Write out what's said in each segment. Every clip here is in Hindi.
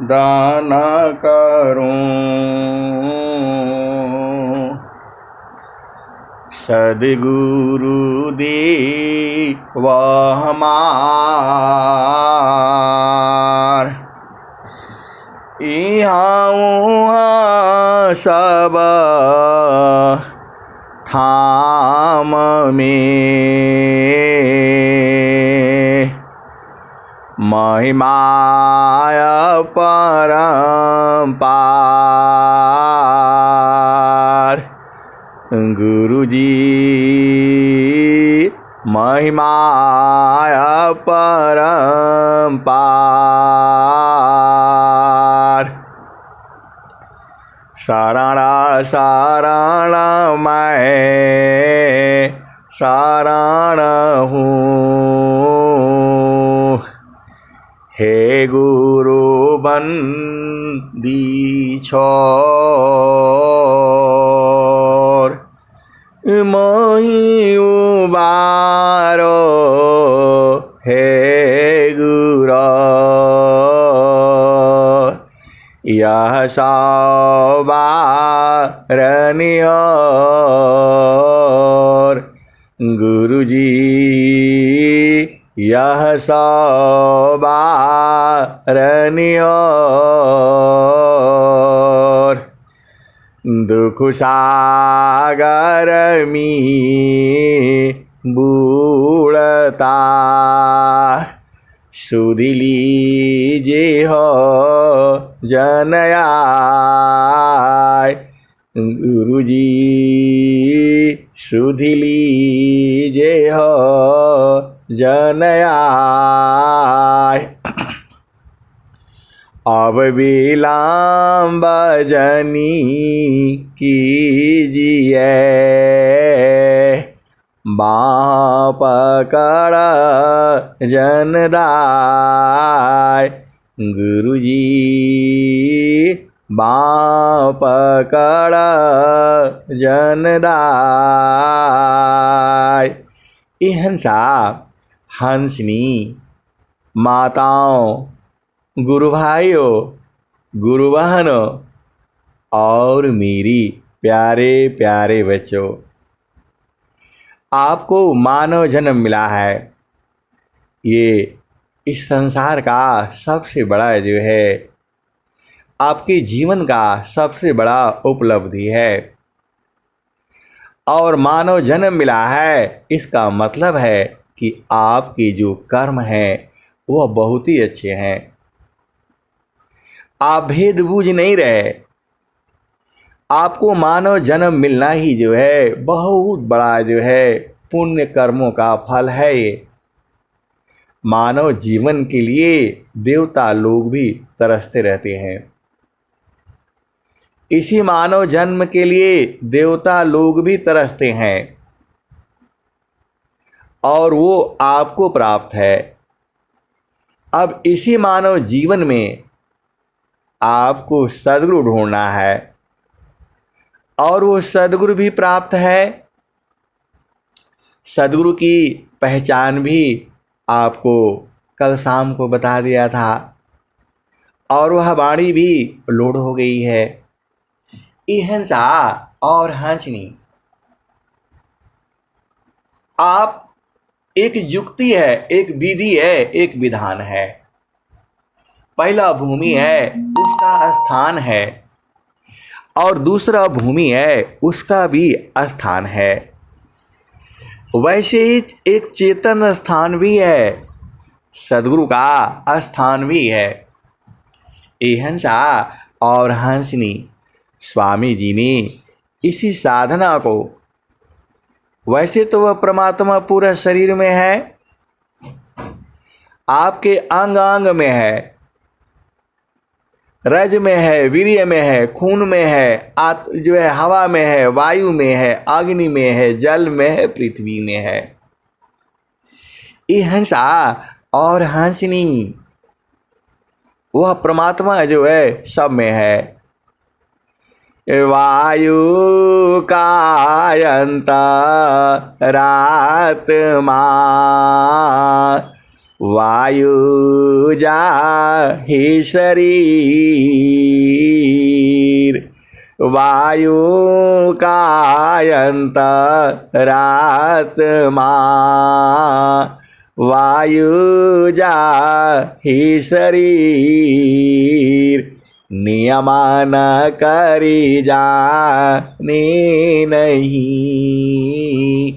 दान करूं। सद्गुरु देव हमार, इहाँ उहाँ सब ठाम में महिमाय परम्पार। गुरुजी महिमाय परम्पार। शरण शरण मैं शरण हूँ, हे गुरु बंदी छोर। मोहि उबारो हे गुरु, यह सवारनियोर। गुरुजी यह सवारनियोर। दुख सागर में बूढ़ता सुध लीजे हो जनयाय। गुरुजी सुध लीजे हो जनयाय। अब विलम्ब जनी कीजिए, बाँ पकड़ जनदाय। गुरुजी बाँ पकड़ जनदाय। ये हंसा हंसनी माताओं, गुरु भाइयों, गुरु बहनों और मेरी प्यारे प्यारे बच्चों, आपको मानव जन्म मिला है। ये इस संसार का सबसे बड़ा जो है आपके जीवन का सबसे बड़ा उपलब्धि है। और मानव जन्म मिला है इसका मतलब है कि आपके जो कर्म हैं वह बहुत ही अच्छे हैं। आप भेद बूझ नहीं रहे। आपको मानव जन्म मिलना ही जो है बहुत बड़ा जो है पुण्य कर्मों का फल है। ये मानव जीवन के लिए देवता लोग भी तरसते रहते हैं। इसी मानव जन्म के लिए देवता लोग भी तरसते हैं और वो आपको प्राप्त है। अब इसी मानव जीवन में आपको सद्गुरु ढूंढना है और वो सद्गुरु भी प्राप्त है। सद्गुरु की पहचान भी आपको कल शाम को बता दिया था और वह वाणी भी लोड हो गई है। हंसा और हंसनी आप एक युक्ति है, एक विधि है, एक विधान है। पहला भूमि है उसका स्थान है और दूसरा भूमि है उसका भी स्थान है। वैसे ही एक चेतन स्थान भी है, सद्गुरु का स्थान भी है। हंसा और हंसनी स्वामी जी ने इसी साधना को, वैसे तो वह परमात्मा पूरा शरीर में है, आपके अंग अंग में है, रज में है, वीर्य में है, खून में है, जो है हवा में है, वायु में है, अग्नि में है, जल में है, पृथ्वी में है। ये हंसा और हंसनी वह परमात्मा जो है सब में है। वायु कायंतरात्मा वायु जाहि शरीर वायु कायंतरात्मा वायु जाहि शरीर नियमान करी जाने नहीं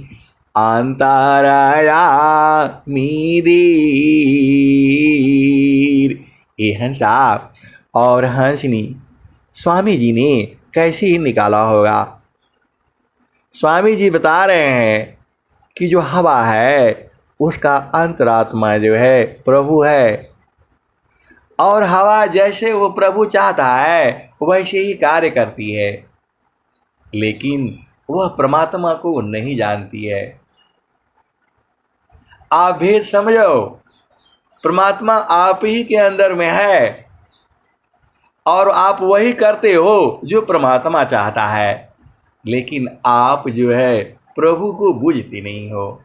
अंतरयामी धीर। ये हंसा और हंसनी स्वामी जी ने कैसे ही निकाला होगा। स्वामी जी बता रहे हैं कि जो हवा है उसका अंतरात्मा जो है प्रभु है, और हवा जैसे वो प्रभु चाहता है वैसे ही कार्य करती है, लेकिन वह परमात्मा को नहीं जानती है। आप भेद समझो, परमात्मा आप ही के अंदर में है और आप वही करते हो जो परमात्मा चाहता है, लेकिन आप जो है प्रभु को बूझते नहीं हो।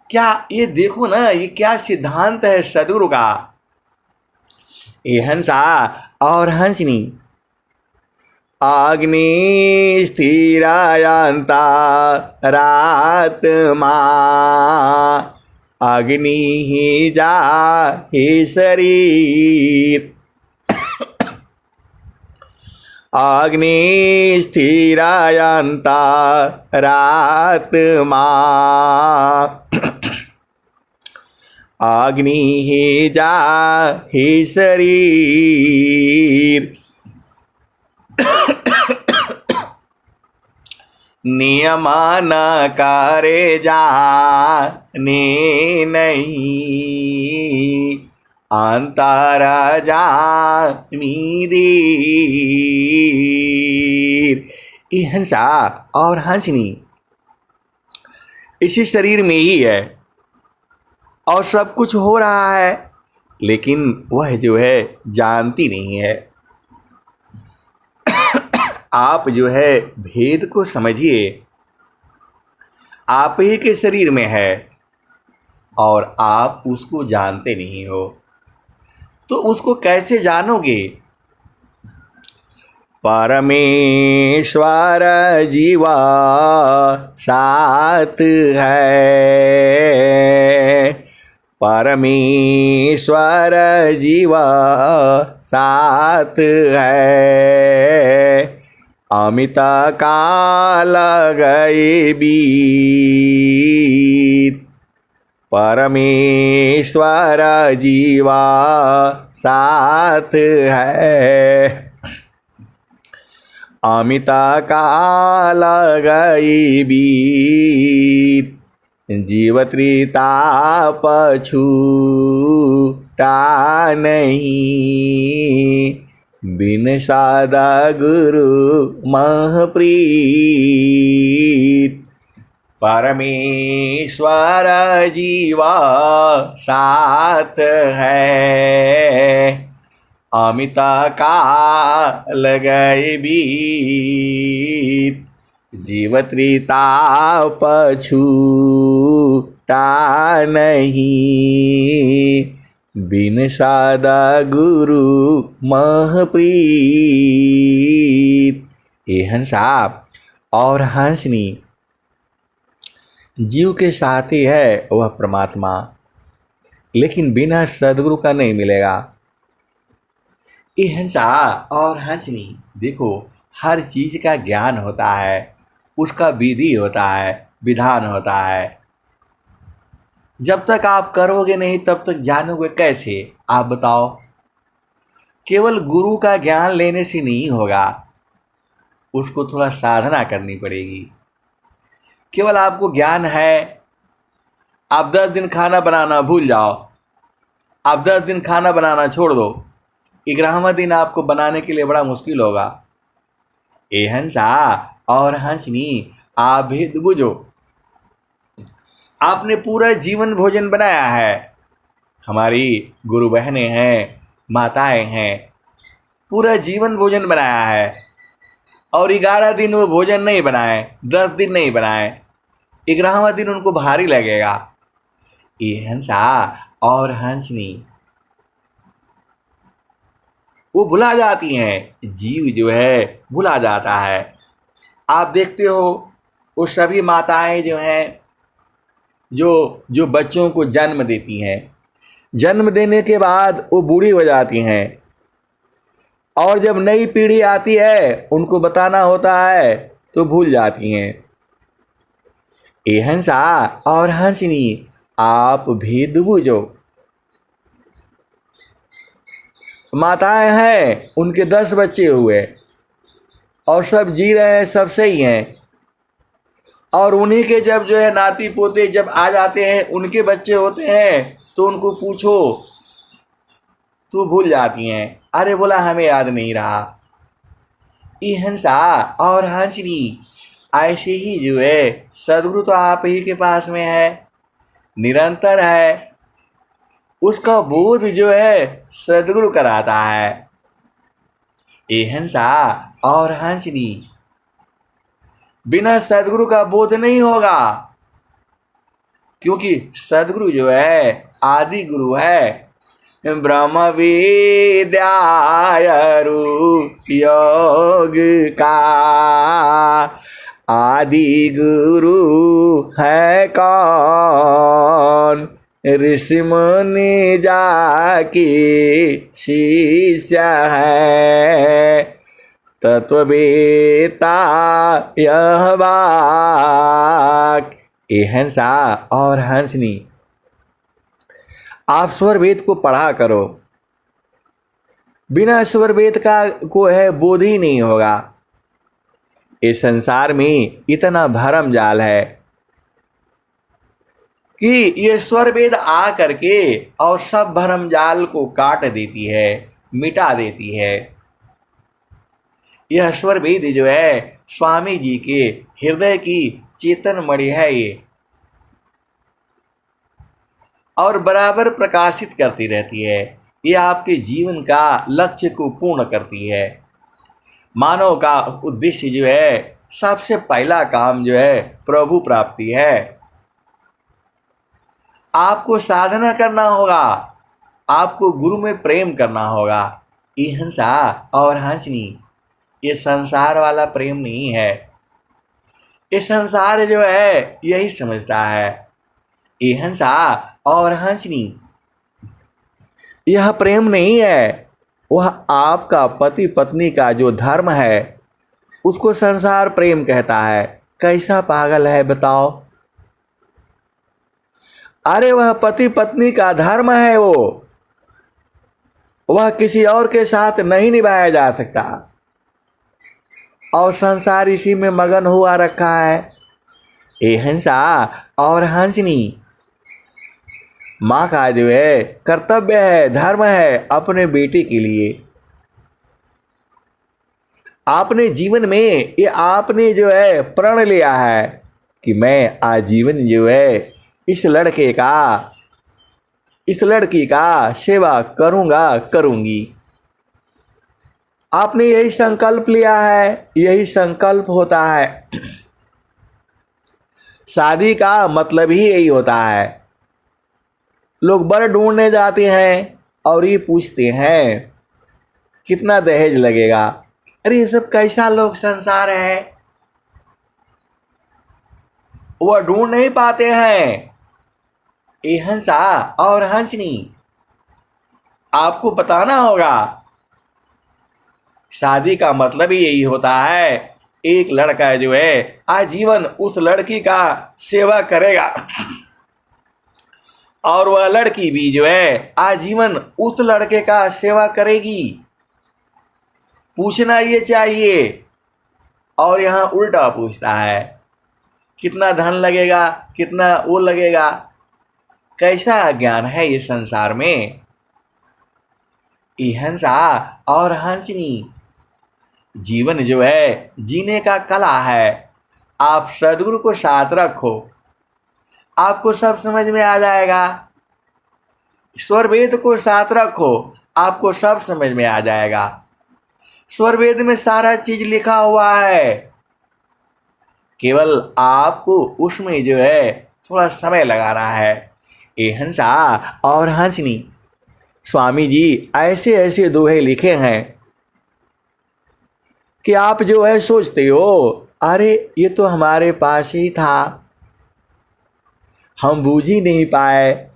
क्या ये देखो ना, ये क्या सिद्धांत है सद्गुरु का। ये हंसा और हंसनी अग्नि स्थिरायंता रात्मा अग्नि ही जा ही शरीर अग्नि स्थिरायंता रात्मा अग्नि ही जा ही शरीर नियमान करे जाने नहीं अंतर जामी धीर। ये हंसा और हंसनी इसी शरीर में ही है और सब कुछ हो रहा है, लेकिन वह जो है जानती नहीं है। आप जो है भेद को समझिए, आप ही के शरीर में है और आप उसको जानते नहीं हो, तो उसको कैसे जानोगे। परमेश्वर जीवा साथ है परमेश्वर जीवा साथ है अमित काल गए बीत परमेश्वर जीवा साथ है अमित काल गई बीत जीव त्रिताप छूटा नहीं बिन सादा गुरु महप्रीत परमेश्वर जीवा साथ है अमित काल गए बीत जीव त्रिताप छूटा नहीं बिन सादा गुरु महप्रीत। ये हंसा और हंसनी जीव के साथी है वह परमात्मा, लेकिन बिना सद्गुरु का नहीं मिलेगा। ये हंसा और हंसनी देखो, हर चीज का ज्ञान होता है, उसका विधि होता है, विधान होता है। जब तक आप करोगे नहीं तब तक जानोगे कैसे, आप बताओ। केवल गुरु का ज्ञान लेने से नहीं होगा, उसको थोड़ा साधना करनी पड़ेगी। केवल आपको ज्ञान है, आप 10 दिन खाना बनाना भूल जाओ, आप 10 दिन खाना बनाना छोड़ दो, 11वां दिन आपको बनाने के लिए बड़ा मुश्किल होगा। ए हंसा और हंसनी आप भेद बुझो। आपने पूरा जीवन भोजन बनाया है, हमारी गुरु बहनें हैं, माताएं हैं, पूरा जीवन भोजन बनाया है और 11 दिन वो भोजन नहीं बनाए, 10 दिन नहीं बनाए, 11वां दिन उनको भारी लगेगा। ये हंसा और हंसनी वो भुला जाती हैं, जीव जो है भुला जाता है। आप देखते हो वो सभी माताएं जो हैं जो जो बच्चों को जन्म देती हैं, जन्म देने के बाद वो बूढ़ी हो जाती हैं और जब नई पीढ़ी आती है उनको बताना होता है तो भूल जाती हैं। ए हंसा और हंसनी आप भेद बूझो। माताएं हैं उनके 10 बच्चे हुए और सब जी रहे हैं, सब सही हैं, और उन्हीं के जब जो है नाती पोते जब आ जाते हैं, उनके बच्चे होते हैं तो उनको पूछो तो भूल जाती हैं। अरे बोला हमें याद नहीं रहा। ये हंसा और हंसनी ऐसे ही जो है सदगुरु तो आप ही के पास में है, निरंतर है, उसका बोध जो है सदगुरु कराता है। ये हंसा और हंसनी बिना सदगुरु का बोध नहीं होगा, क्योंकि सदगुरु जो है आदि गुरु है। ब्रह्म विद्या योग का आदि गुरु है कौन, ऋषि मुनि जाकी शिष्य है, तत्ववेता यह वाक। ये हंसा और हंसनी आप स्वर वेद को पढ़ा करो, बिना स्वर वेद का को है बोध ही नहीं होगा। इस संसार में इतना भरम जाल है कि ये स्वर वेद आ करके और सब भरम जाल को काट देती है, मिटा देती है। यह स्वर वेद जो है स्वामी जी के हृदय की चेतन मणि है ये, और बराबर प्रकाशित करती रहती है। ये आपके जीवन का लक्ष्य को पूर्ण करती है। मानव का उद्देश्य जो है सबसे पहला काम जो है प्रभु प्राप्ति है। आपको साधना करना होगा, आपको गुरु में प्रेम करना होगा। ये हंसा और हंसनी ये संसार वाला प्रेम नहीं है। ये संसार जो है यही समझता है। ये हंसा और हंसनी यह प्रेम नहीं है, वह आपका पति पत्नी का जो धर्म है उसको संसार प्रेम कहता है। कैसा पागल है बताओ। अरे वह पति पत्नी का धर्म है, वह किसी और के साथ नहीं निभाया जा सकता, और संसार इसी में मगन हुआ रखा है। ये हंसा और हंसनी माँ का जो है कर्तव्य है, धर्म है अपने बेटे के लिए। आपने जीवन में ये आपने जो है प्रण लिया है कि मैं आजीवन जो है इस लड़के का इस लड़की का सेवा करूँगा करूँगी। आपने यही संकल्प लिया है, यही संकल्प होता है। शादी का मतलब ही यही होता है। लोग बर ढूंढने जाते हैं और ये पूछते हैं कितना दहेज लगेगा। अरे ये सब कैसा लोग संसार है, वह ढूंढ नहीं पाते हैं। ये हंसा और हंसनी आपको बताना होगा, शादी का मतलब ही यही होता है। एक लड़का जो है आजीवन उस लड़की का सेवा करेगा, और वह लड़की भी जो है आजीवन उस लड़के का सेवा करेगी। पूछना ये चाहिए, और यहाँ उल्टा पूछता है कितना धन लगेगा, कितना वो लगेगा। कैसा ज्ञान है ये संसार में। ये हंसा और हंसनी जीवन जो है जीने का कला है। आप सदगुरु को साथ रखो, आपको सब समझ में आ जाएगा। स्वर वेद को साथ रखो, आपको सब समझ में आ जाएगा। स्वर वेद में सारा चीज लिखा हुआ है, केवल आपको उसमें जो है थोड़ा समय लगाना है। ए हंसा और हंसनी, स्वामी जी ऐसे ऐसे दोहे लिखे हैं कि आप जो है सोचते हो अरे ये तो हमारे पास ही था, हम बूझ ही नहीं पाए,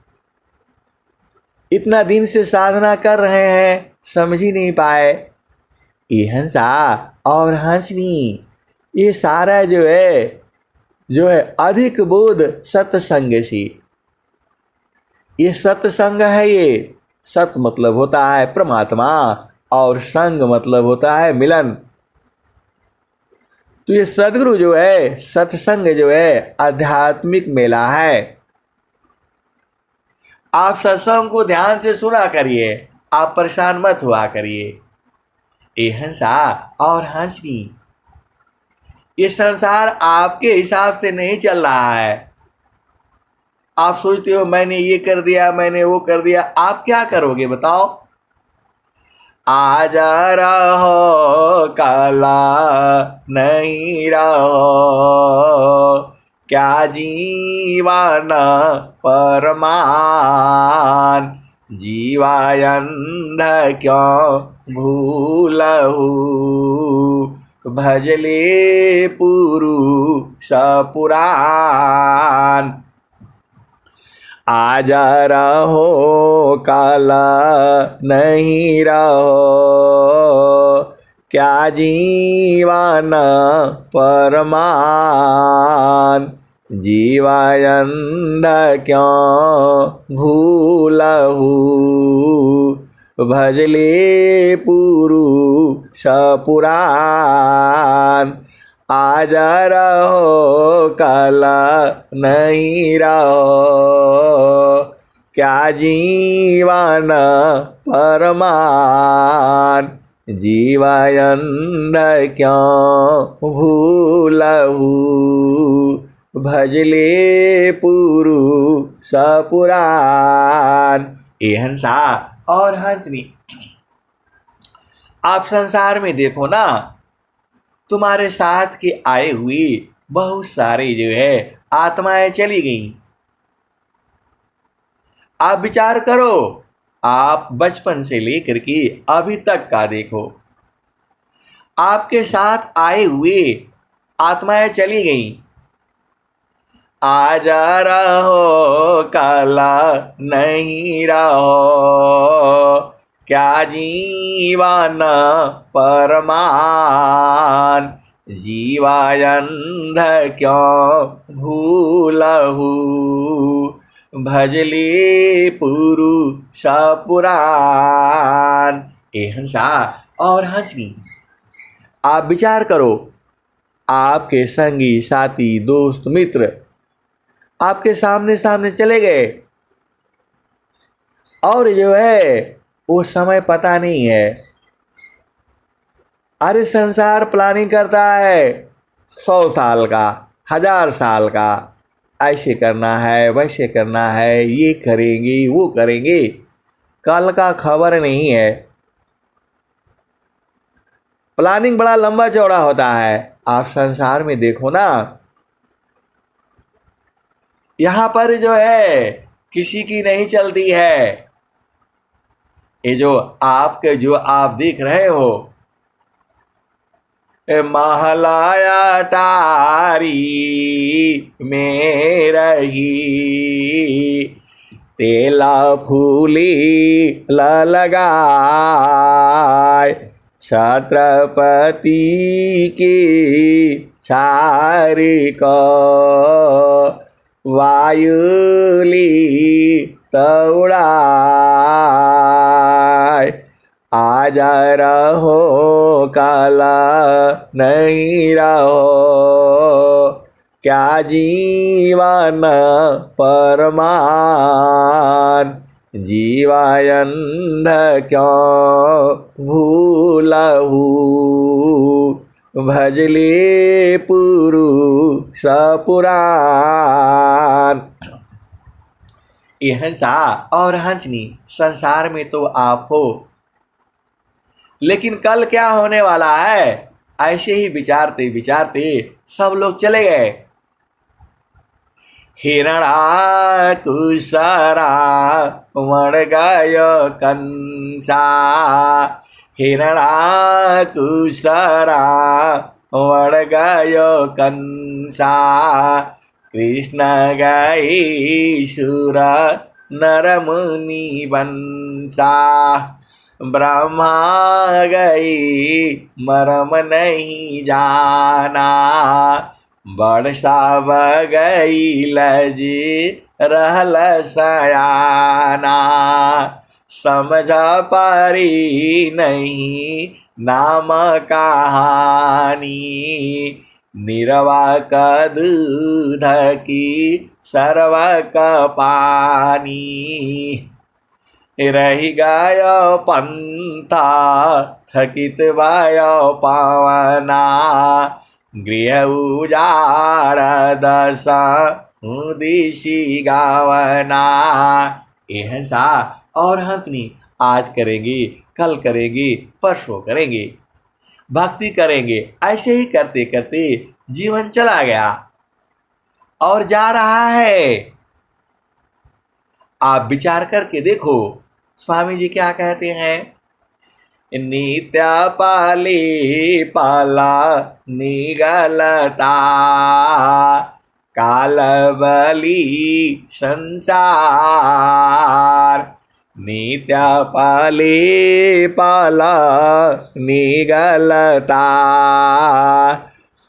इतना दिन से साधना कर रहे हैं समझ ही नहीं पाए। ये हंसा और हंसनी, ये सारा जो है अधिक बोध सत्संग सी, ये सत्संग है। ये सत मतलब होता है परमात्मा और संग मतलब होता है मिलन। तो ये सदगुरु जो है, सत्संग जो है आध्यात्मिक मेला है। आप सत्संग को ध्यान से सुना करिए, आप परेशान मत हुआ करिए। ए हंसा और हंसनी, ये संसार आपके हिसाब से नहीं चल रहा है। आप सोचते हो मैंने ये कर दिया, मैंने वो कर दिया, आप क्या करोगे बताओ? आज रहो काला नहीं रहो, क्या जीवन परमान, जीवायंध क्यों भूलहु, भजले पुरुष पुराण। आज रहो काला नहीं रहो, क्या जीवन परमान, जीवायंध क्यों भूलहु, भजले पुरुष पुराण। आज रहो काला नहीं रहो, क्या जीवन परमान, जीवायंध क्यों भूलहु, भजले पुरुष पुराण। ए हंसा और हंसनी, आप संसार में देखो ना, तुम्हारे साथ के आए हुए बहुत सारे जो है आत्माएं चली गई। आप विचार करो, आप बचपन से लेकर के अभी तक का देखो, आपके साथ आए हुए आत्माएं चली गई। आज रहो काला नहीं रहो, क्या जीवन परमान, जीवायंध क्यों भूलहु, भजले पुरुष पुराण। ए हंसा और हंसनी, आप विचार करो, आपके संगी साथी दोस्त मित्र आपके सामने सामने चले गए और जो है वो समय पता नहीं है। अरे संसार प्लानिंग करता है 100 साल का, 1000 साल का, ऐसे करना है वैसे करना है, ये करेंगे वो करेंगे, कल का खबर नहीं है। प्लानिंग बड़ा लंबा चौड़ा होता है। आप संसार में देखो ना, यहाँ पर जो है किसी की नहीं चलती है। ये जो आप देख रहे हो, महलाया टारी में रही, तेला फूली लगाए, छत्रपति की छारी को वायुली तौड़ाए। आज रहो काला नहीं रहो, क्या जीवन परमान, जीवायंध क्यों भूलहु, भजले पुरुष पुराण। ये हंसा और हंसनी, संसार में तो आप हो, लेकिन कल क्या होने वाला है, ऐसे ही विचारते विचारते सब लोग चले गए। हिरणाकुशरा मर गयो कंसा, हिरणाकुशरा मर गयो कंसा। कृष्ण गई सुर नर मुनि वंसा, ब्रह्मा गई मरम नहीं जाना। बरसा गई लज रहल सयाना, समझ पारी नहीं नाम कहानी। निरवा का दूध की सर्व का पानी, रही गयो पंथा थकित भयो पावना। गृह उजाड़ दशा दिशी गावना। ऐसा और हंसनी आज करेंगे, कल करेंगे, परसों करेंगे, भक्ति करेंगे। ऐसे ही करते करते जीवन चला गया और जा रहा है। आप विचार करके देखो स्वामी जी क्या कहते हैं। नित्य पाली पाला निगलता, काल बली संसार। नित्य पाली पाला निगलता,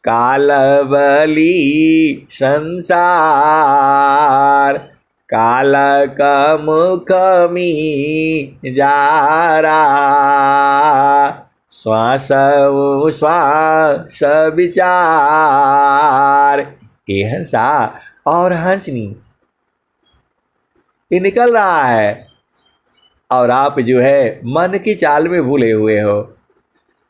काल बली संसार। काल का मुख में जारा, श्वास श्वास विचार। ये हंसा और हंसनी ये निकल रहा है और आप जो है मन की चाल में भूले हुए हो।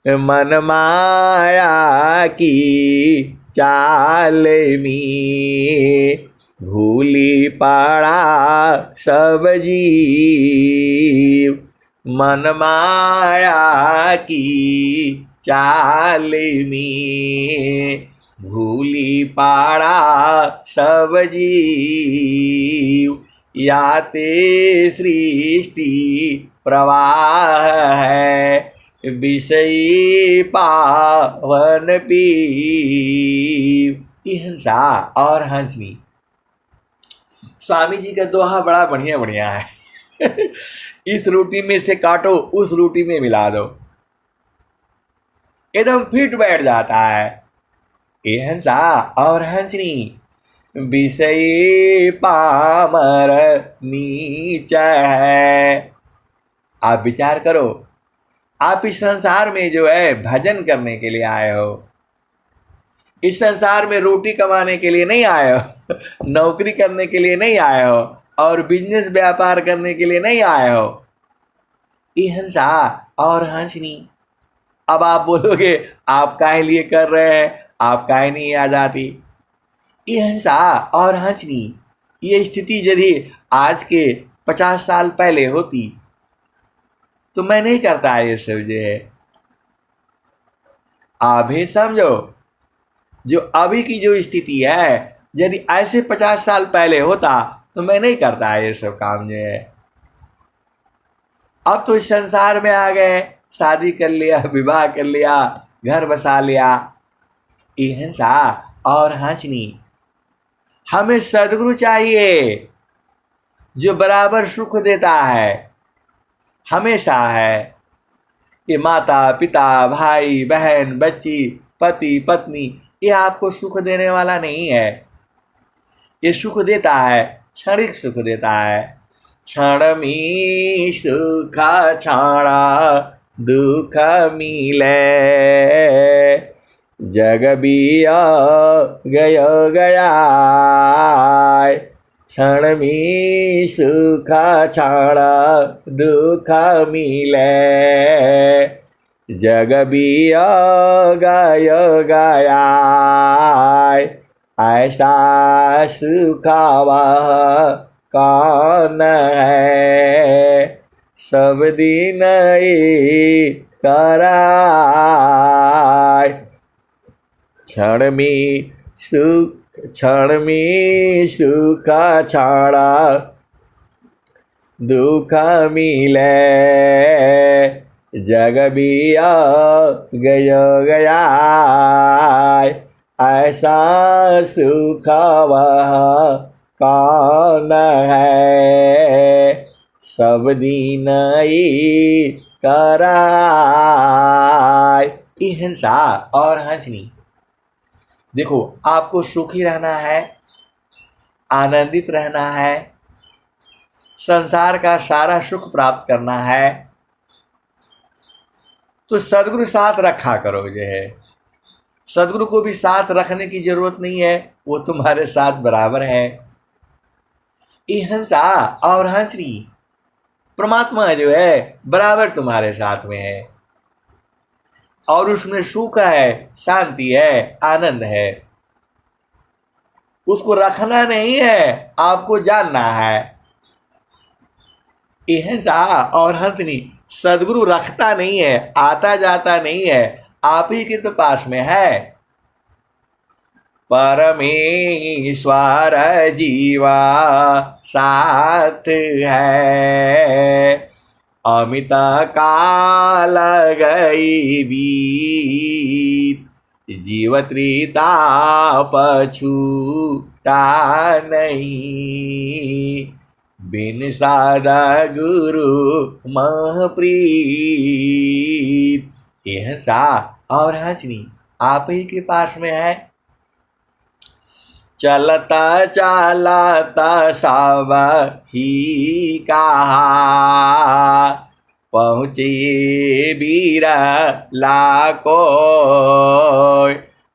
मन माया की चाल में भूली पड़ा सब जीव। मन माया की चाल में भूली पड़ा सब जीव। याते सृष्टि प्रवाह है, विषयी पावन पीव। हंसा और हंसनी स्वामी जी का दोहा बड़ा बढ़िया बढ़िया है। इस रोटी में से काटो उस रोटी में मिला दो, एकदम फिट बैठ जाता है। ये हंसा और हंसनी विषय पामर नीच है। आप विचार करो, आप इस संसार में जो है भजन करने के लिए आए हो, इस संसार में रोटी कमाने के लिए नहीं आए हो, नौकरी करने के लिए नहीं आए हो और बिजनेस व्यापार करने के लिए नहीं आए हो। ये हंसा और हंसनी। अब आप बोलोगे आप काहे लिए कर रहे हैं, आप काहे नहीं आ जाती। ये हंसा और हंसनी ये स्थिति यदि आज के 50 साल पहले होती तो मैं नहीं करता ये सब। जो है आप भी समझो, जो अभी की जो स्थिति है यदि ऐसे 50 साल पहले होता तो मैं नहीं करता ये सब काम। जो है अब तो इस संसार में आ गए, शादी कर लिया, विवाह कर लिया, घर बसा लिया। ये हंसा और हंसनी। हमें सद्गुरु चाहिए जो बराबर सुख देता है, हमेशा है। ये माता पिता भाई बहन बच्ची पति पत्नी ये आपको सुख देने वाला नहीं है। ये सुख देता है, क्षणिक सुख देता है। क्षण में सुख क्षण दुख मिले, जग बिया गयो गया। क्षण में सुख क्षण दुख मिले, जग बिया गयो गया। ऐसा सुखावा कौन है, सब दिन कराय। क्षण में सुख क्षण में सुख छाड़ा दुख मिले जग बिया गया ऐसा सुख वह कौन है सब दिन ही कराए। हिंसा और हंसनी। देखो, आपको सुखी रहना है, आनंदित रहना है, संसार का सारा सुख प्राप्त करना है, तो सदगुरु साथ रखा करो। जो है सदगुरु को भी साथ रखने की जरूरत नहीं है, वो तुम्हारे साथ बराबर है। हिंसा और हंसनी, परमात्मा जो है बराबर तुम्हारे साथ में है और उसमें सुख है, शांति है, आनंद है। उसको रखना नहीं है, आपको जानना है। हिंसा और हंसनी सदगुरु रखता नहीं है, आता जाता नहीं है, आप ही के तो पास में है। परमेश्वर जीवा साथ है अमित काल गई बीत जीव त्रिताप छूटा नहीं बिन सादा गुरु महप्रीत। हिंसा और हंसनी आप ही के पास में है। चलता चालता सब ही कहा पहुँचे बीर लाको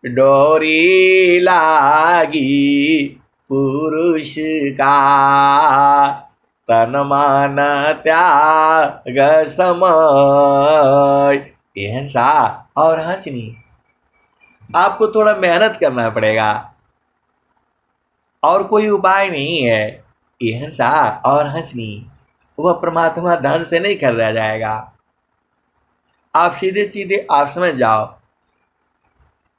डोरी लागी पुरुष का तन मन त्याग समय। हिंसा और हंसनी आपको थोड़ा मेहनत करना पड़ेगा और कोई उपाय नहीं है। हिंसा और हंसनी वह परमात्मा धन से नहीं खरीदा जाएगा। आप सीधे सीधे आप समझ जाओ,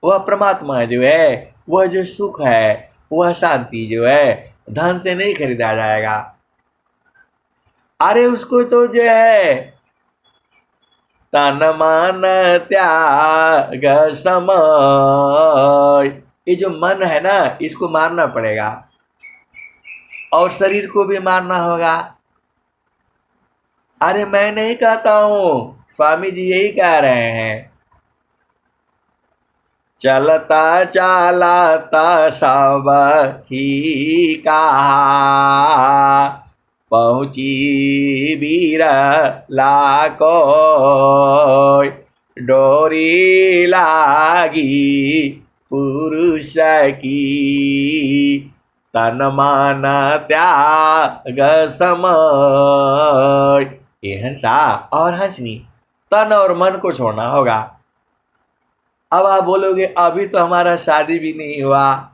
वह परमात्मा जो है, वह जो सुख है, वह शांति जो है, धन से नहीं खरीदा जाएगा। अरे उसको तो जो है तन मन त्याग समय, ये जो मन है ना, इसको मारना पड़ेगा और शरीर को भी मारना होगा। अरे मैं नहीं कहता हूं, स्वामी जी यही कह रहे हैं। चलता चालता सब ही कहा पहुँची बीर लाको डोरी लागी पुरुष की तन मन त्याग समय। हिंसा और हंसनी तन और मन को छोड़ना होगा। अब आप बोलोगे अभी तो हमारा शादी भी नहीं हुआ,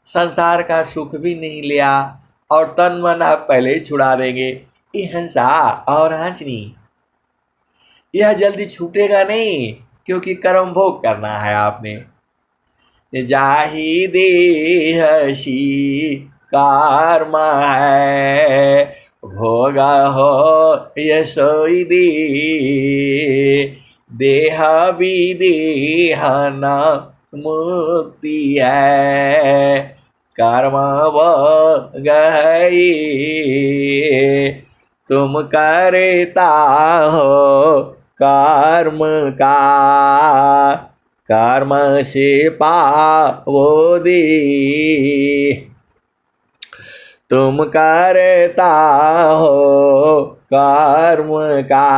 संसार का सुख भी नहीं लिया और तन मन आप पहले ही छुड़ा देंगे। ये हिंसा और हंसनी यह जल्दी छूटेगा नहीं, क्योंकि कर्म भोग करना है आपने। जाहि देहसी कर्म है भोग हो यशोई दे देह विदेहन मुक्ति है कर्म गए तुम करता हो कर्म का कर्म से पावो दे तुम करता हो कर्म का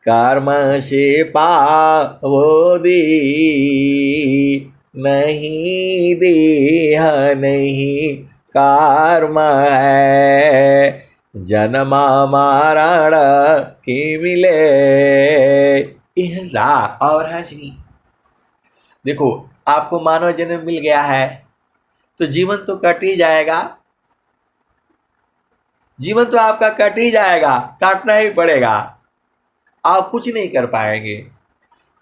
कर्म से पावो दे नहीं देह नहीं कर्म है जन्मा मरण के मिले। हिंसा और हंसनी देखो, आपको मानव जन्म मिल गया है तो जीवन तो कट ही जाएगा, जीवन तो आपका कट ही जाएगा, काटना ही पड़ेगा, आप कुछ नहीं कर पाएंगे।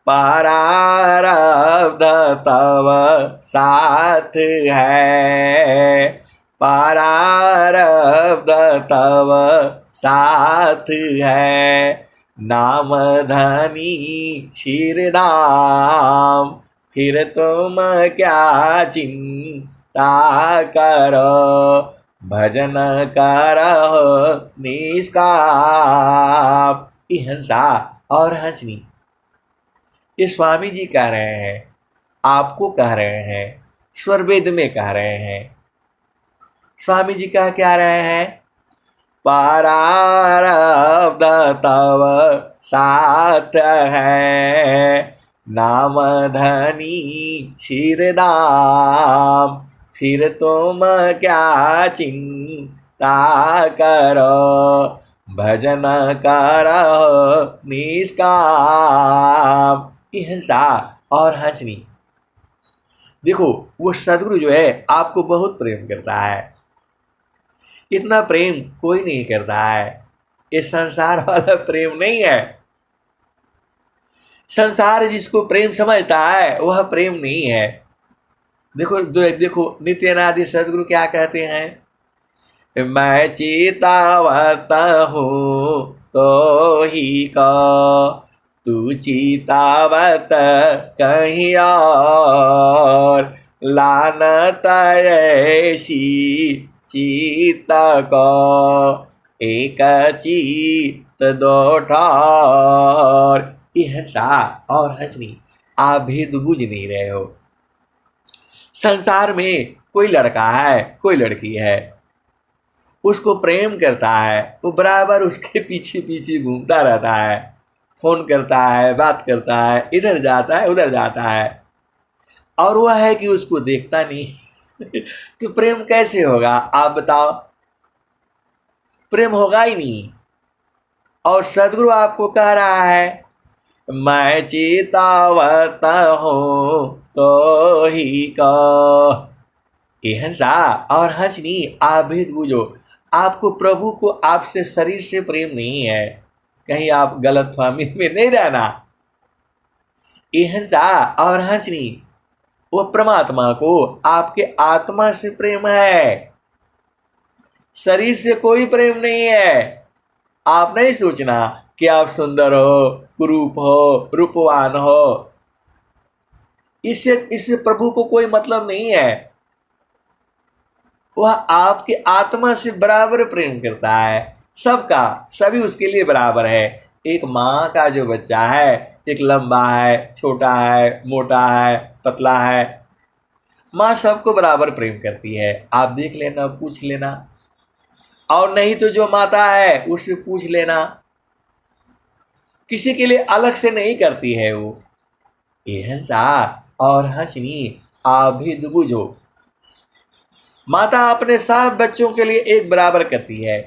परारब्ध तव साथ है, परारब्ध तव साथ है। नाम धनी क्षीरधाम, फिर तुम क्या चिंता करो, भजन करो निष्काम। ये हंसा और हंसनी, ये स्वामी जी कह रहे हैं, आपको कह रहे हैं, स्वरवेद में कह रहे हैं। स्वामी जी कह क्या रहे हैं? परारब्ध तव साथ है, नाम धनी क्षीरधाम, फिर तुम क्या चिंता करो, भजन करो निष्काम। ये हंसा और हंसनी। देखो, वो सदगुरु जो है आपको बहुत प्रेम करता है। इतना प्रेम कोई नहीं करता है। ये संसार वाला प्रेम नहीं है। संसार जिसको प्रेम समझता है वह प्रेम नहीं है। देखो नित्यानादि सदगुरु क्या कहते हैं? मैं चेतावत हूँ तो ही का, तू चेतावत कहीं और, लानत ऐसी चित को, एक चित दो ठार। ये हंसा और हंसनी, आप भेद बुझ नहीं रहे हो। संसार में कोई लड़का है, कोई लड़की है, उसको प्रेम करता है, वो बराबर उसके पीछे पीछे घूमता रहता है, फोन करता है, बात करता है, इधर जाता है उधर जाता है, और वह है कि उसको देखता नहीं। तो प्रेम कैसे होगा आप बताओ? प्रेम होगा ही नहीं। और सदगुरु आपको कह रहा है, मैं चेतावत हूँ तो ही का। ये हंसा और हंसनी, आप भेद बुझो। आपको प्रभु को आपसे शरीर से प्रेम नहीं है, कहीं आप गलतफहमी में नहीं रहना। ये हंसा और हंसनी, वो परमात्मा को आपके आत्मा से प्रेम है, शरीर से कोई प्रेम नहीं है। आप नहीं सोचना कि आप सुंदर हो, कुरूप हो, रूपवान हो, इससे प्रभु को कोई मतलब नहीं है। वह आपके आत्मा से बराबर प्रेम करता है, सबका, सभी उसके लिए बराबर है। एक माँ का जो बच्चा है, एक लंबा है, छोटा है, मोटा है, पतला है, माँ सबको बराबर प्रेम करती है। आप देख लेना, पूछ लेना, और नहीं तो जो माता है उससे पूछ लेना, किसी के लिए अलग से नहीं करती है वो। ये हंसा और हंसनी, आप भी बुझो। माता अपने सब बच्चों के लिए एक बराबर करती है।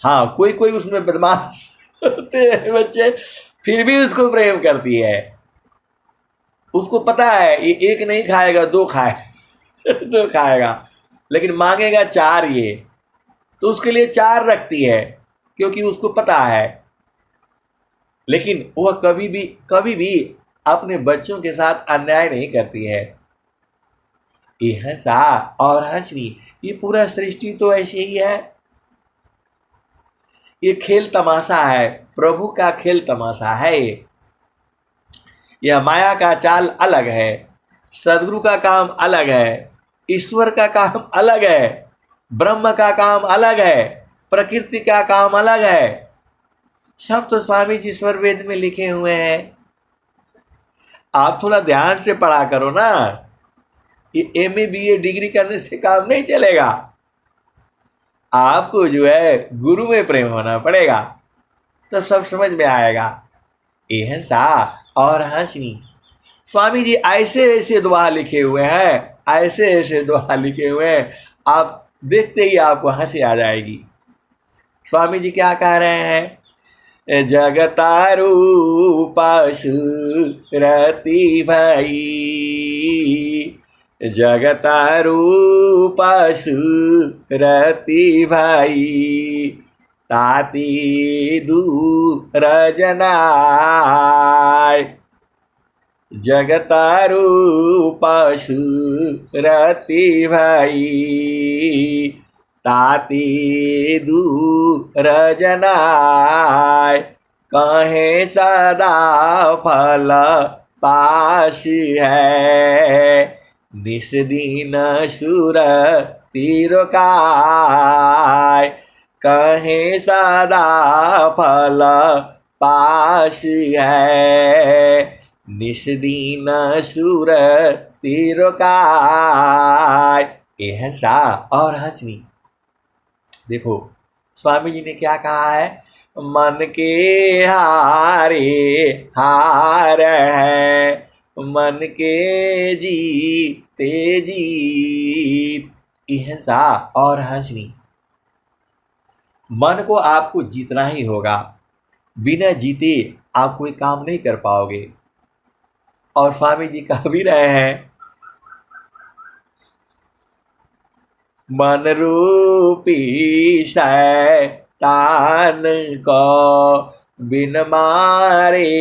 हाँ, कोई कोई उसमें बदमाश होते हैं बच्चे, फिर भी उसको प्रेम करती है। उसको पता है ये एक नहीं खाएगा, दो खाए दो खाएगा, लेकिन मांगेगा चार ये, तो उसके लिए चार रखती है, क्योंकि उसको पता है। लेकिन वह कभी भी अपने बच्चों के साथ अन्याय नहीं करती है। ये हंसा और हंसनी, ये पूरा सृष्टि तो ऐसे ही है। ये खेल तमाशा है, प्रभु का खेल तमाशा है। यह माया का चाल अलग है, सदगुरु का काम अलग है, ईश्वर का काम अलग है, ब्रह्म का काम अलग है, प्रकृति का काम अलग है। सब तो स्वामी जी ईश्वर वेद में लिखे हुए हैं। आप थोड़ा ध्यान से पढ़ा करो ना। ये MA BA डिग्री करने से काम नहीं चलेगा। आपको जो है गुरु में प्रेम होना पड़ेगा, तब सब समझ में आएगा। ये हंसा और हंसनी, स्वामी जी ऐसे ऐसे दुआ लिखे हुए हैं, ऐसे ऐसे दुआ लिखे हुए हैं, आप देखते ही आपको हंसी आ जाएगी। स्वामी जी क्या कह रहे हैं? जगतारू पासु रति भाई, जगतारू पासु रति भाई, ताती दूर जनाय जगतारू पशुरति भई ताती दूर जनाय कहे सदा फल पास है निस दिन सुर तिरकाय कहे सदा फल पास है निस दिन सुर तिरकाय। एहसा और हंसनी। देखो स्वामी जी ने क्या कहा है, मन के हारे हार है मन के जीते जीत। एहसा और हंसनी। मन को आपको जीतना ही होगा, बिना जीते आप कोई काम नहीं कर पाओगे। और स्वामी जी कह भी रहे हैं, मन रूपी शैतान को बिन मारे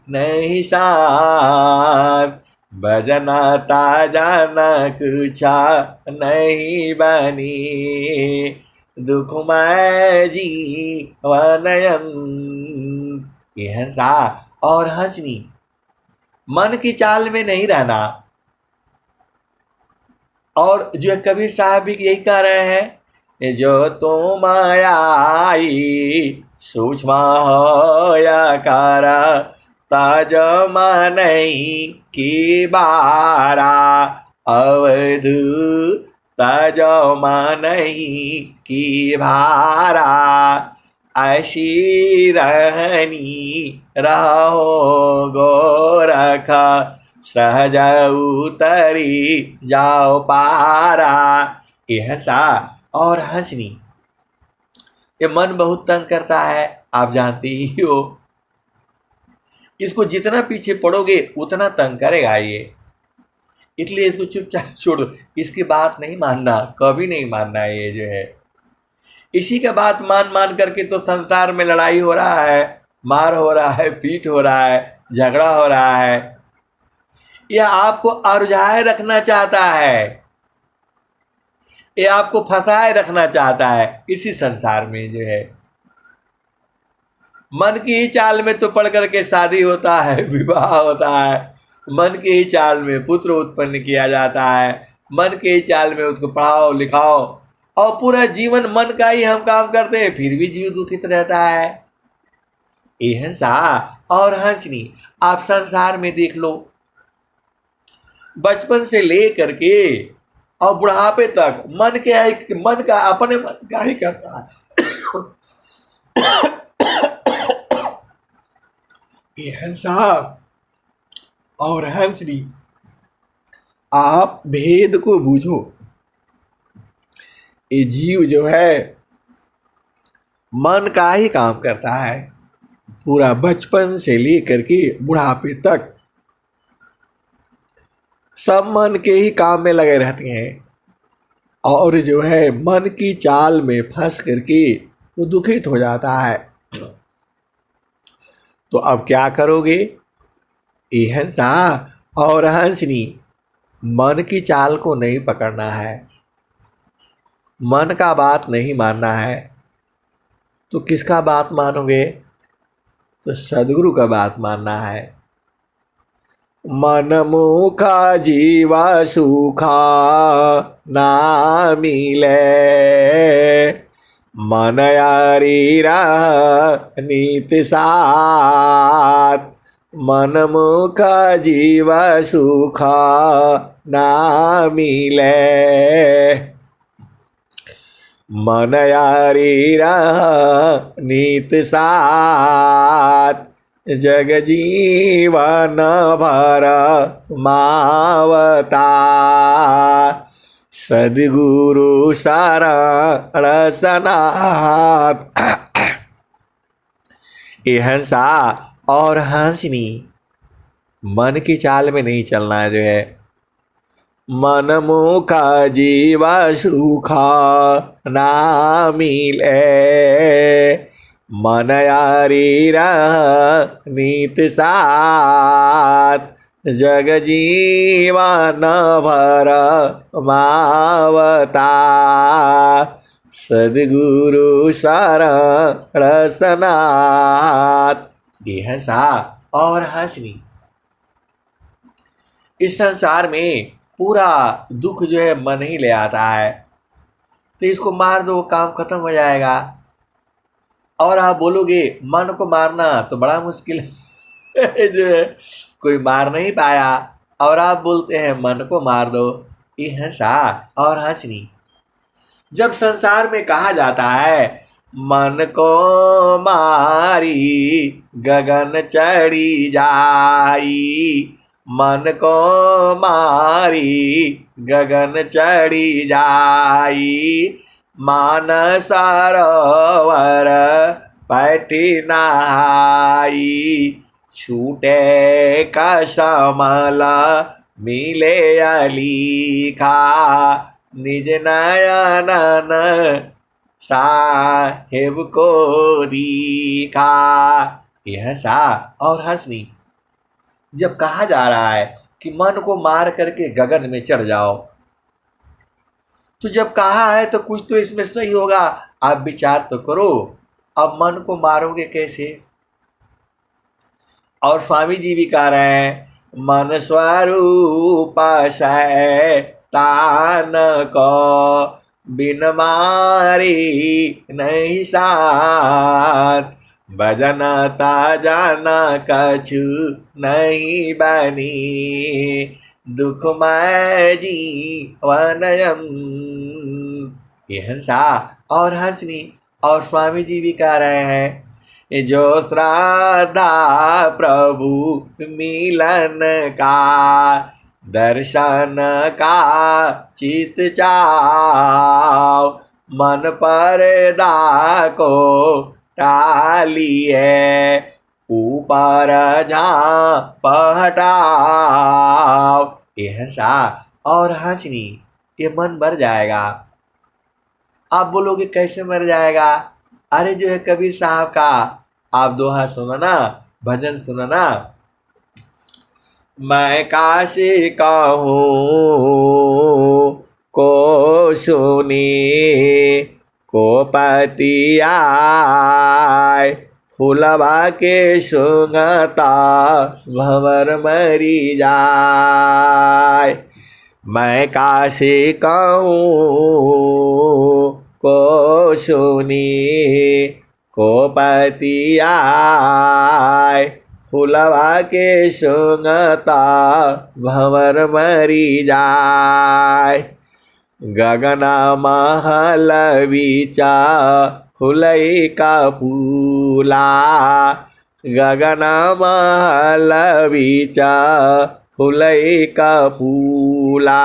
नहीं शांत भजना ताजा न कुछ नहीं बनी दुखमय जीवनयन। एहसा और हंसनी। मन की चाल में नहीं रहना। और जो कबीर साहब भी यही कह रहे हैं, जो तुम आई सूक्ष्म हो या कार ताज नहीं की बारा अवधु ताज नहीं की भारा ऐसी रहनी रहो गोरख सहज उतरी जाओ पारा। एहसा और हंसनी। ये मन बहुत तंग करता है, आप जानते ही हो। इसको जितना पीछे पड़ोगे उतना तंग करेगा ये, इसलिए इसको चुपचाप छोड़ दो। इसकी बात नहीं मानना, कभी नहीं मानना। ये जो है इसी का बात मान मान करके तो संसार में लड़ाई हो रहा है, मार हो रहा है, पीट हो रहा है, झगड़ा हो रहा है। यह आपको अरुझाए रखना चाहता है, यह आपको फंसाए रखना चाहता है इसी संसार में जो है। मन की ही चाल में तो पढ़ करके शादी होता है, विवाह होता है। मन की ही चाल में पुत्र उत्पन्न किया जाता है। मन की ही चाल में उसको पढ़ाओ लिखाओ, और पूरा जीवन मन का ही हम काम करते हैं, फिर भी जीव दुखित रहता है। एहसा और हंसनी। आप संसार में देख लो, बचपन से ले करके और बुढ़ापे तक मन का अपने मन का ही करता है। एहसा और हंसनी। आप भेद को बूझो। ये जीव जो है मन का ही काम करता है, पूरा बचपन से लेकर के बुढ़ापे तक सब मन के ही काम में लगे रहते हैं। और जो है मन की चाल में फंस करके वो दुखित हो जाता है। तो अब क्या करोगे? एहसा और हंसनी। मन की चाल को नहीं पकड़ना है, मन का बात नहीं मानना है। तो किसका बात मानोगे? तो सदगुरु का बात मानना है। मन मुखा जीवा सुखा ना मिले मन यारी नीत साथ मन मुखा जीवा सुखा ना मिले मन यारी नीत साथ जग जीवन भर मावता सद्गुरु शरण सनाथ। एहसा और हंसनी। मन की चाल में नहीं चलना है जो है। मन मुखा जीवा सुखा ना मिले, मन यारी रह नीत साथ, जग जीवन भर मावता, सद्गुरु शरण सनाथ। यह सा और हंसनी। इस संसार में पूरा दुख जो है मन ही ले आता है, तो इसको मार दो काम खत्म हो जाएगा। और आप बोलोगे मन को मारना तो बड़ा मुश्किल है जो है कोई मार नहीं पाया, और आप बोलते हैं मन को मार दो। ये हंसा और हंसनी। जब संसार में कहा जाता है मन को मारी गगन चढ़ी जाई, मन को मारी गगन चढ़ी जाई, मानस सरोवर पैठी नहाई, छूटे कसमल मिले अलीखा, निज नयनन साहेब को दीखा। यह सा और हंसनी। जब कहा जा रहा है कि मन को मार करके गगन में चढ़ जाओ, तो जब कहा है तो कुछ तो इसमें सही होगा। आप विचार तो करो, अब मन को मारोगे कैसे? और स्वामी जी भी कह रहे हैं मन स्वरूप तान को बिन मारी नहीं साथ, भजन ताजा न कछु नहीं बनी, दुखमय जीवनयम। ये हंसा और हंसनी। और स्वामी जी भी कह रहे हैं जो श्रद्धा प्रभु मिलन का, दर्शन का चित चाव, मन पर्दा को टालिए, ऊपर झाँप हटाओ। ये हंसा और हंसनी। ये मन मर जाएगा। आप बोलोगे कैसे मर जाएगा? अरे जो है कबीर साहब का आप दोहा सुनो ना, भजन सुनो ना। मैं काशी कहूँ को सुनी, को पति आय, फूलवा के सुंगता भंवर मरी जाय। मैं काशी कहूँ को सुनी, को पति आय, फूलवा के सुंगता भंवर मरी जाय। गगन महल विचा फुलई का फूला, गगन महल विचा फुलई का फूला,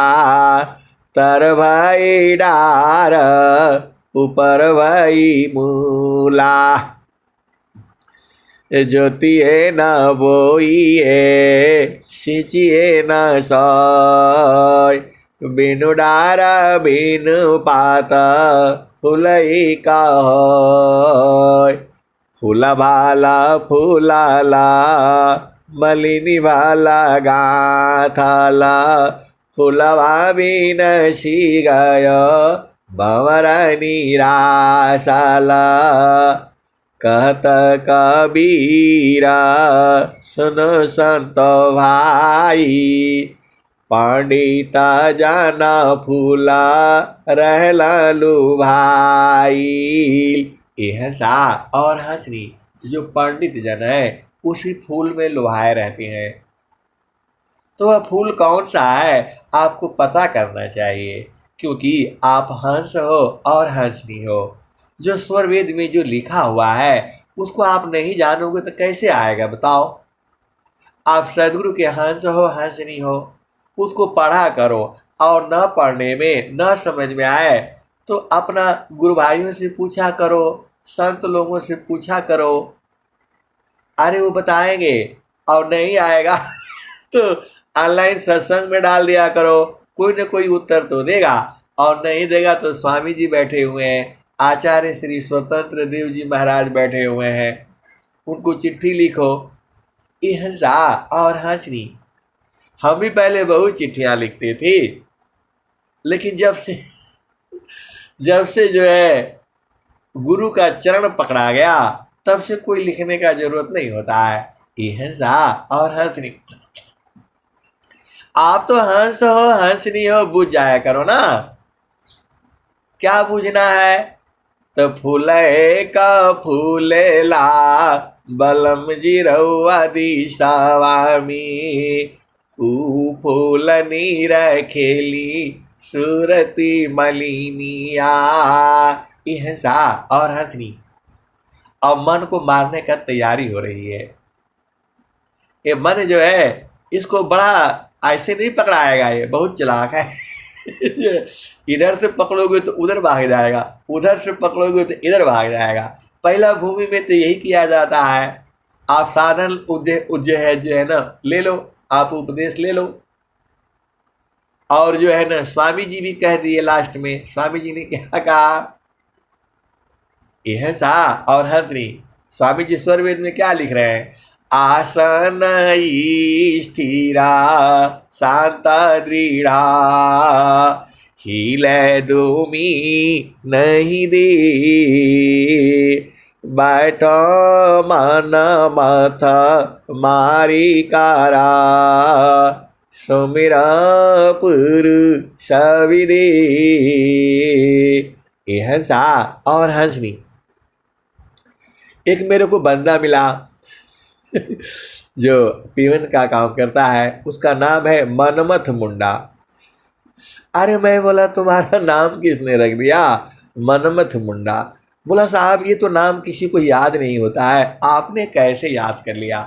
तर भाई डार ऊपर भाई मूला, ज्योतिए न बोइए सिंचिए न सोय, बिनु डारा बिनु पात फुलई का होय। फूल भाला फूलाला मलिनी भाला गाथाला, फूलवा बिन सी गयो भंवर निराशाला। कहत कबीरा सुनो संत भाई, पंडिता जाना फूला रहला लू भाई। यह सा और हंसनी। जो पंडित जन है उसी फूल में लुभाए रहते हैं। तो वह फूल कौन सा है आपको पता करना चाहिए, क्योंकि आप हंस हो और हंसनी हो। जो स्वर वेद में जो लिखा हुआ है उसको आप नहीं जानोगे तो कैसे आएगा बताओ। आप सदगुरु के हंस हो हंसनी हो, उसको पढ़ा करो। और न पढ़ने में न समझ में आए तो अपना गुरु भाइयों से पूछा करो, संत लोगों से पूछा करो, अरे वो बताएंगे। और नहीं आएगा तो ऑनलाइन सत्संग में डाल दिया करो, कोई न कोई उत्तर तो देगा, और नहीं देगा तो स्वामी जी बैठे हुए हैं, आचार्य श्री स्वतंत्र देव जी महाराज बैठे हुए हैं, उनको चिट्ठी लिखो। ये हंसा और हंसनी, हम भी पहले बहुत चिट्ठियां लिखते थे, लेकिन जब से जो है गुरु का चरण पकड़ा गया, तब से कोई लिखने का जरूरत नहीं होता है। ये हंसा और हंसनी, आप तो हंस हो हंसनी हो, बुझ जाया करो ना। क्या बूझना है? तो फूले का फूलेला बलम जी रउआ दी स्वामी, ऊ फूल नीर खेली सूरती मलिनिया। ये हंसा और हंसनी, अब मन को मारने का तैयारी हो रही है। ये मन जो है इसको बड़ा ऐसे नहीं पकड़ाएगा, ये बहुत चालाक है। इधर से पकड़ोगे तो उधर भाग जाएगा, उधर से पकड़ोगे तो इधर भाग जाएगा। पहला भूमि में तो यही किया जाता है। आप साधन जो है ना ले लो, आप उपदेश ले लो। और जो है ना स्वामी जी भी कह दिए लास्ट में, स्वामी जी ने क्या कहा? यह सा और हंसनी। स्वामी जी स्वरवेद में क्या लिख रहे हैं? आसन स्थिरा शांता दृढ़ा, हिले दूमी नहीं दे, बैठो मन माथा मारी कारा, सुमिरा पुरुष विदे। ये हंसा और हंसनी। एक मेरे को बंदा मिला जो पीवन का काम करता है, उसका नाम है मनमथ मुंडा। अरे मैं बोला तुम्हारा नाम किसने रख दिया मनमथ मुंडा? बोला साहब ये तो नाम किसी को याद नहीं होता है, आपने कैसे याद कर लिया?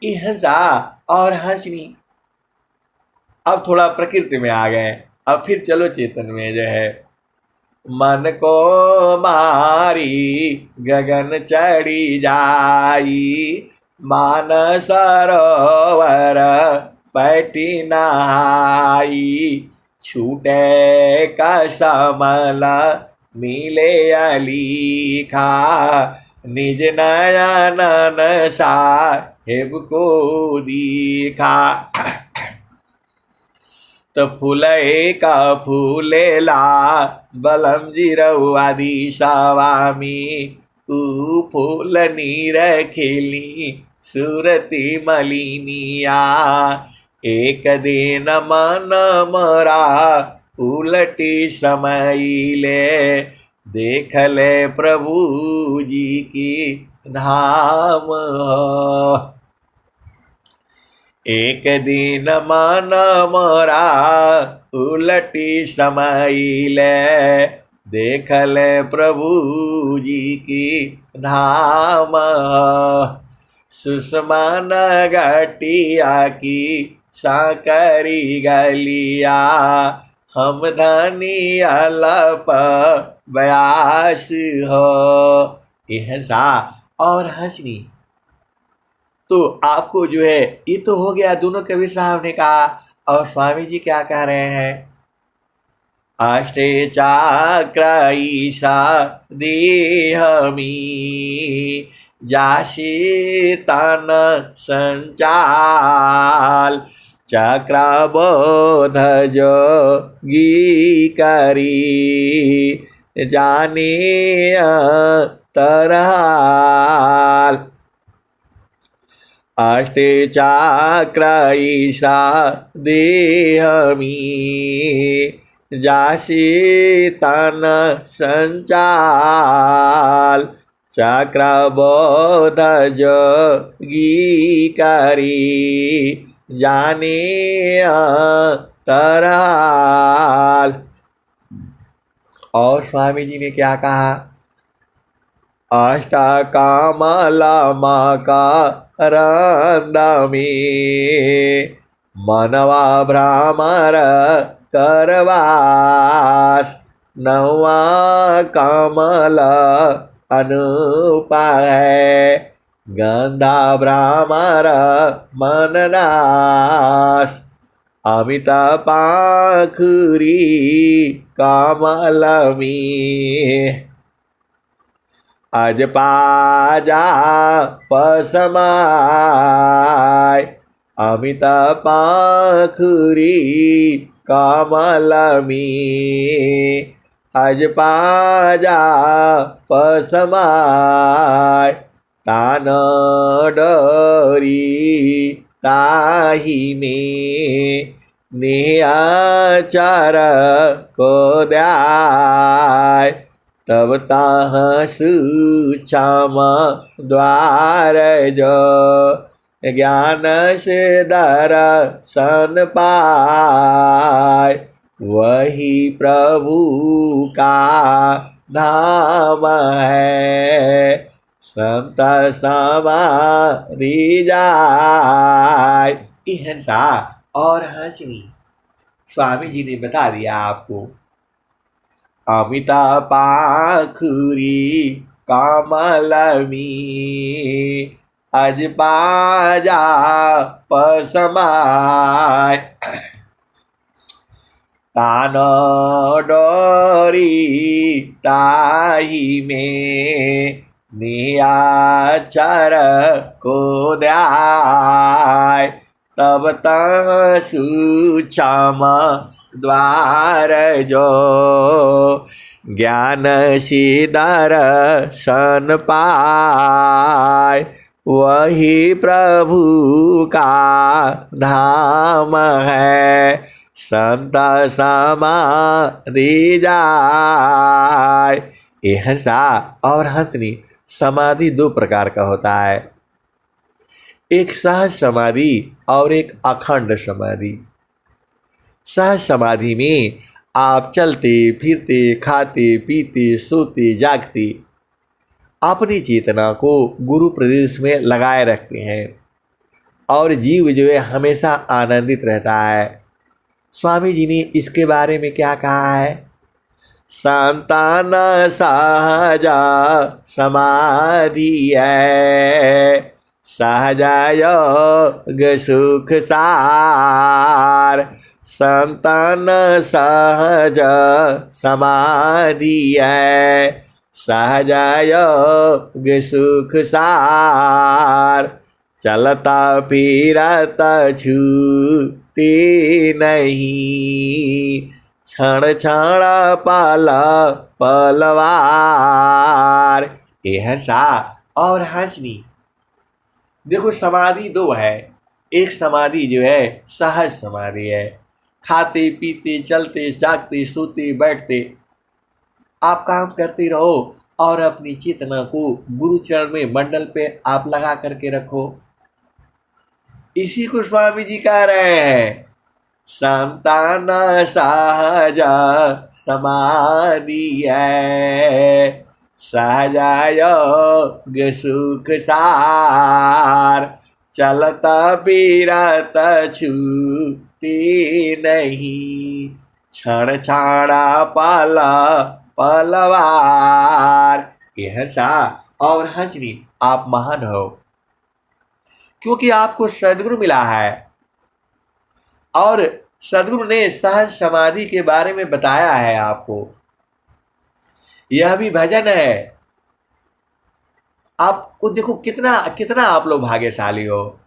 ये हंसा और हंसनी। अब थोड़ा प्रकृति में आ गए, अब फिर चलो चेतन में जो है। मन को मारी गगन चढ़ी जाई, मान सरोवर पैठी नहाई, छूटे कसमल मिले अलीखा, निज नयनन साहेब को दीखा। तो फूले का फूलेला बलम जी रउआ दी स्वामी, ऊ फूल नीर खेली सूरती मलिनिया। एक दिन मन मरा उलटी समईले, देख ले प्रभु जी की धाम हो। एक दिन मन मोरा उलटी समईले, देख ले प्रभु जी की धाम। सुषमान घटिया की साकरी गलिया, हम धनी अलप व्यास हो। यह सा और हंसनी। तो आपको जो है ये तो हो गया, दोनों कवि साहब ने कहा। और स्वामी जी क्या कह रहे हैं? अष्टे चाक्र ईशा देहमी, जाशी तन संचाल, चक्रबोध जोगी करी, जाने तरहाल। अष्टे चाक्र ईशा देहमी, जासी तन संचाल, चक्रबोध जोगी करी, जाने तरहाल। और स्वामी जी ने क्या कहा? अष्टकामला का रंदमी, मनवा भ्रामर करवास, नवा कमल अनुपा है, गंधा भ्रामर मननाश। अमित पाखुरी कमलमी अजपाजा पसमाय अमित पाखुरी कमलमी अजपाजा पसमाय तान डरी ताही में नियाचार को द्याय तब ताह सुक्षम द्वार जो ज्ञान से दर्शन पाय वही प्रभु का धाम है संत समाधि जाय। हिंसा और हंसनी स्वामी जी ने बता दिया आपको। अमित पाखुरी कमलमी अजपाजा पसमाय तान डोरी ताही में नियाचर को द्याय तब तह सूक्षम द्वार जो ज्ञान सिदर सन पाय वही प्रभु का धाम है संत समाधि जाय। ये हंसा और हंसनी समाधि दो प्रकार का होता है, एक सहज समाधि और एक अखंड समाधि। सहज समाधि में आप चलते फिरते खाते पीते सोते जागते अपनी चेतना को गुरु प्रदेश में लगाए रखते हैं और जीव जो है हमेशा आनंदित रहता है। स्वामी जी ने इसके बारे में क्या कहा है? संतान सहजा समाधि है सहजायोग सुख सार संतान सहज समाधि है सहजायोग सुख सार चलता फिरता छूटे नहीं क्षण क्षण पल पलवार। ये हंसा और हंसनी देखो समाधि दो है, एक समाधि जो है सहज समाधि है, खाते पीते चलते जागते सोते बैठते आप काम करते रहो और अपनी चेतना को गुरु चरण में मंडल पे आप लगा करके रखो। इसी को स्वामी जी कह रहे हैं संतान सहज समाधि है सहजायोग सुख सार चलता फिरत छूटे नहीं क्षण क्षण पल पलवार। ये हंसा और हंसनी आप महान हो क्योंकि आपको सदगुरु मिला है और सदगुरु ने सहज समाधि के बारे में बताया है आपको। यह भी भजन है। आपको देखो कितना कितना आप लोग भाग्यशाली हो।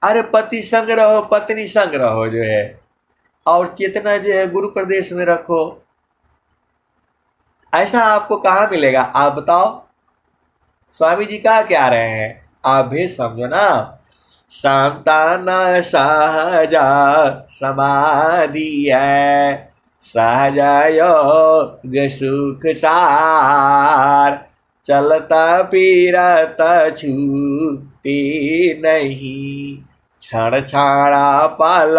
अरे पति संग रहो पत्नी संग रहो जो है और चेतना जो है गुरु प्रदेश में रखो। ऐसा आपको कहाँ मिलेगा आप बताओ? स्वामी जी कहा क्या रहे हैं आप भी समझो ना। संतान सहज समाधि है सहजायोग सुख सार चलता फिरत छूटे नहीं क्षण क्षण पल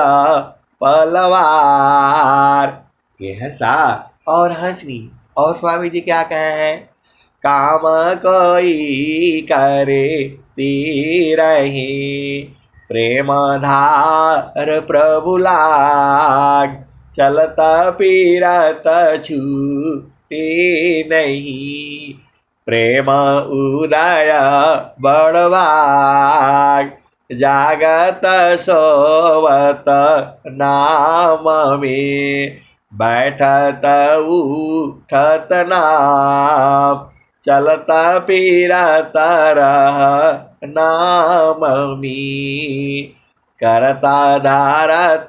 पलवार। ये हंसा और हंसनी और स्वामी जी क्या कहे हैं काम कोई करे ती रही प्रेम धार प्रभु लाग चलता फिरत छूटे नहीं प्रेम उदय बड़वाग जागत सोवत नाम में, बैठत उठत नाम, चलत फिरत रह नाम में, करता धारत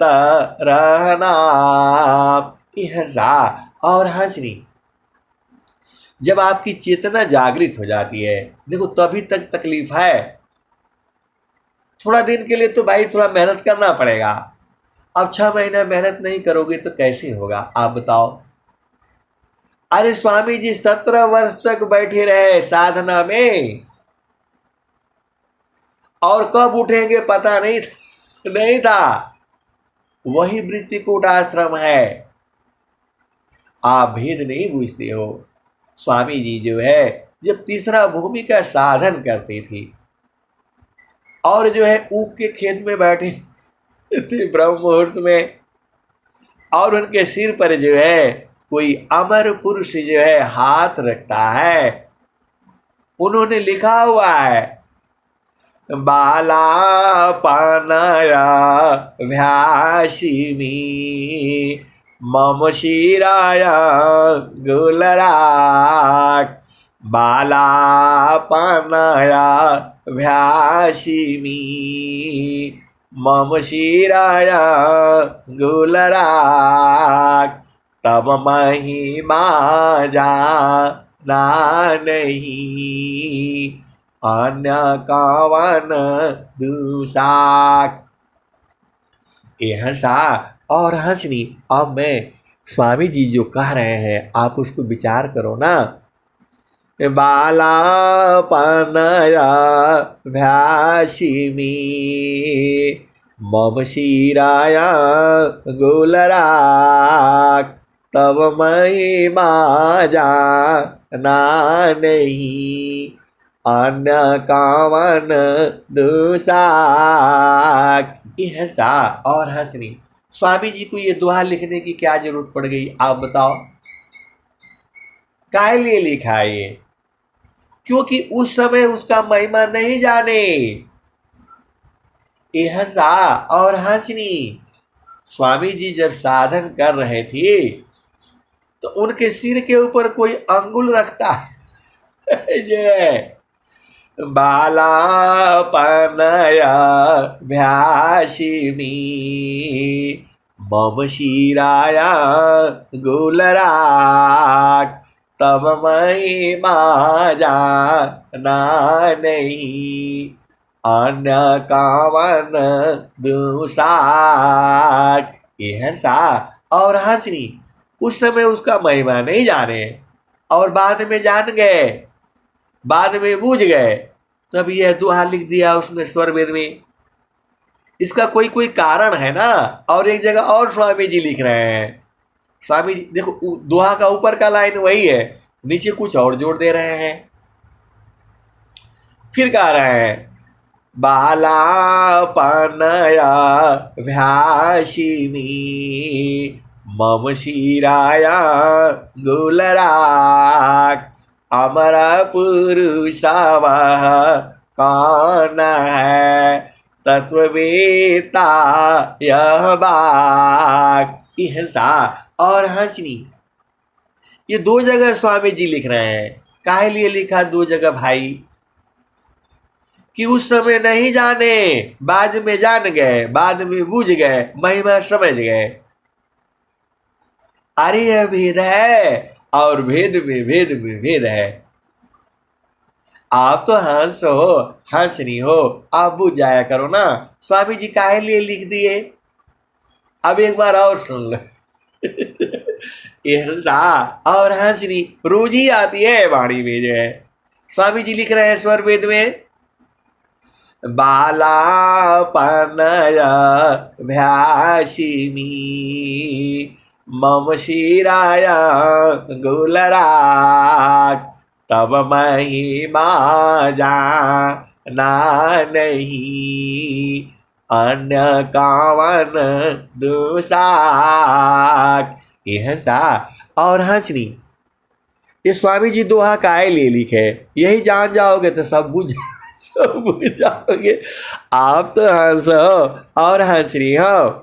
रहना। हंसा और हंसनी, जब आपकी चेतना जागृत हो जाती है, देखो तभी तक तकलीफ है। थोड़ा दिन के लिए तो भाई थोड़ा मेहनत करना पड़ेगा। अब 6 महीना मेहनत नहीं करोगे तो कैसे होगा आप बताओ। अरे स्वामी जी 17 वर्ष तक बैठे रहे साधना में, और कब उठेंगे पता नहीं था। वही वृत्तिकूट आश्रम है। आप भेद नहीं बूझते हो। स्वामी जी जो है जब तीसरा भूमि का साधन करती थी और जो है ऊख के खेत में बैठे थे ब्रह्म मुहूर्त में, और उनके सिर पर जो है कोई अमर पुरुष जो है हाथ रखता है। उन्होंने लिखा हुआ है, बाला पानया व्यासिमी मम शिराया गुलराक, बाला पानया व्यासिमी मम शिराया गुलराक, तब महिमा जाना नहीं अन्य कावन दूसाक। हंसा और हंसनी। अब मैं स्वामी जी जो कह रहे हैं आप उसको विचार करो ना। बाला पनया भ्यासिमी मम शिराया गुलराक, तब महिमा जाना नहीं अन्य कावन दूसाक। हंसा और हंसनी। स्वामी जी को ये दोहा लिखने की क्या जरूरत पड़ गई आप बताओ। काहे लिए लिखा ये? क्योंकि उस समय उसका महिमा नहीं जाने। हंसा और हंसनी। स्वामी जी जब साधन कर रहे थे तो उनके सिर के ऊपर कोई अंगुल रखता है। बाला पनया भ्यासिमी मम शिराया गुलराक, तब महिमा जाना नहीं अन्य कावन दूसाक। हंसा और हंसनी। उस समय उसका महिमा नहीं जाने और बाद में जान गए, बाद में बूझ गए, तब यह दोहा लिख दिया उसने स्वर वेद में। इसका कोई कोई कारण है ना। और एक जगह और स्वामी जी लिख रहे हैं। स्वामी जी देखो दोहा का ऊपर का लाइन वही है, नीचे कुछ और जोड़ दे रहे हैं। फिर कह रहे हैं, बाला पनया भ्यासिमी मम शिराया गुलराक, अमर पुरुषावह कौन है तत्ववेता यह बाक। हंसा और हंसनी। ये 2 जगह स्वामी जी लिख रहे हैं। काहे लिए लिखा 2 जगह भाई? कि उस समय नहीं जाने, बाद में जान गए, बाद में बूझ गए, महिमा समझ गए। अरे यह भेद है और भेद में भेद है। आप तो हंस हो, हंसनी हो, आप बुझ जाया करो ना। स्वामी जी काहे लिए लिख दिए? अब एक बार और सुन लो। हंसा और हंसनी रोज ही आती है वाणी में जो है। स्वामी जी लिख रहे हैं स्वर वेद में, बाला पनया भ्यासिमी मम शिराया गुलराक, तब महिमा जाना नहीं अन्य कावन दूसाक। हंसा और हंसनी। ये स्वामी जी दोहा काहे लिए लिखे? यही जान जाओगे तो सब बुझ सब बुझ जाओगे। आप तो हंस हो और हंसनी हो।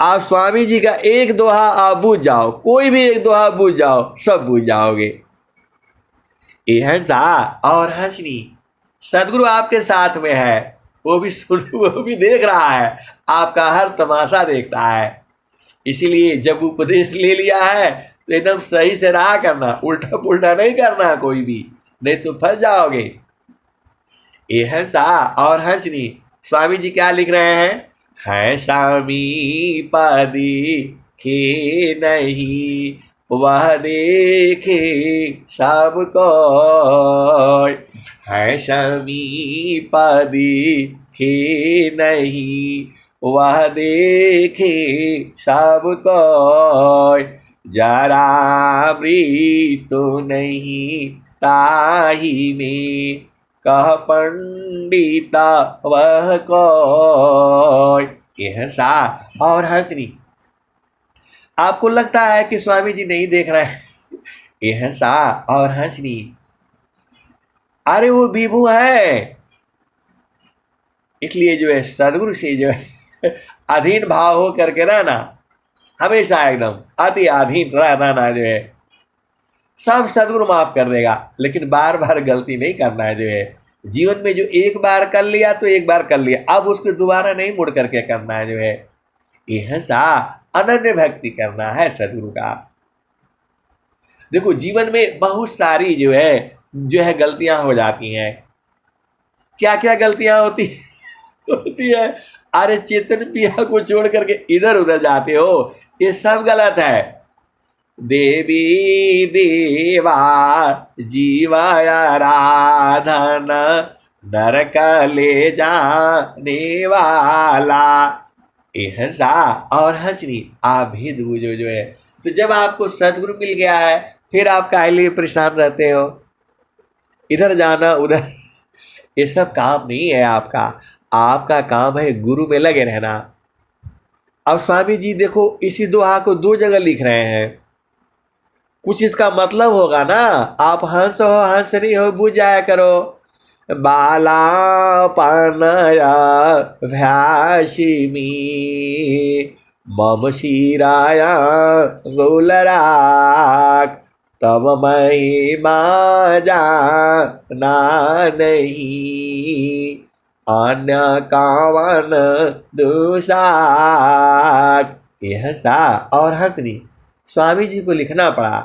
आप स्वामी जी का एक दोहा आप बूझ जाओ, कोई भी एक दोहा बूझ जाओ, सब बूझ जाओगे। ये हंसा और हंसनी सदगुरु आपके साथ में है, वो भी सुन, वो भी देख रहा है, आपका हर तमाशा देखता है। इसीलिए जब उपदेश ले लिया है तो एकदम सही से रहा करना, उल्टा पुल्टा नहीं करना कोई भी, नहीं तो फंस जाओगे। ये हंसा और हंसनी स्वामी जी क्या लिख रहे हैं? है स्वामी पदी के नहीं वह देखे सबको, है स्वामी पदी के नहीं वह देखे सबको, जरा मृत्यु नहीं ताही में कह पंडिता वह कोय। ये हंसा और हंसनी आपको लगता है कि स्वामी जी नहीं देख रहे हैं। ये हंसा और हंसनी अरे वो विभु है, इसलिए जो है सदगुरु से जो है अधीन भाव हो करके रहना, हमेशा एकदम अति अधीन रहना ना, जो है सब सदगुरु माफ कर देगा, लेकिन बार बार गलती नहीं करना है। जो है जीवन में जो एक बार कर लिया तो एक बार कर लिया, अब उसको दोबारा नहीं मुड़ करके करना है। जो है यह सा अनन्य भक्ति करना है सदगुरु का। देखो जीवन में बहुत सारी जो है गलतियां हो जाती हैं। क्या क्या गलतियां होती है? अरे चेतन पिया को छोड़ करके इधर उधर जाते हो, ये सब गलत है। देवी देवा जीवाया राधन नरक ले जाने वाला। ये हंसा और हंसनी आप भेद बुझो। जो है तो जब आपको सदगुरु मिल गया है, फिर आप काहे लिए परेशान रहते हो, इधर जाना उधर, ये सब काम नहीं है आपका। आपका काम है गुरु में लगे रहना। अब स्वामी जी देखो इसी दोहा को दो जगह लिख रहे हैं, कुछ इसका मतलब होगा ना। आप हंस हो हंसनी हो बुझ जाया करो। बाला पनया भ्यासिमी मम शिराया गुलराग, तब महिमा जाना नहीं अन्य कावन दुसाक। यह सा और हंसनी स्वामी जी को लिखना पड़ा,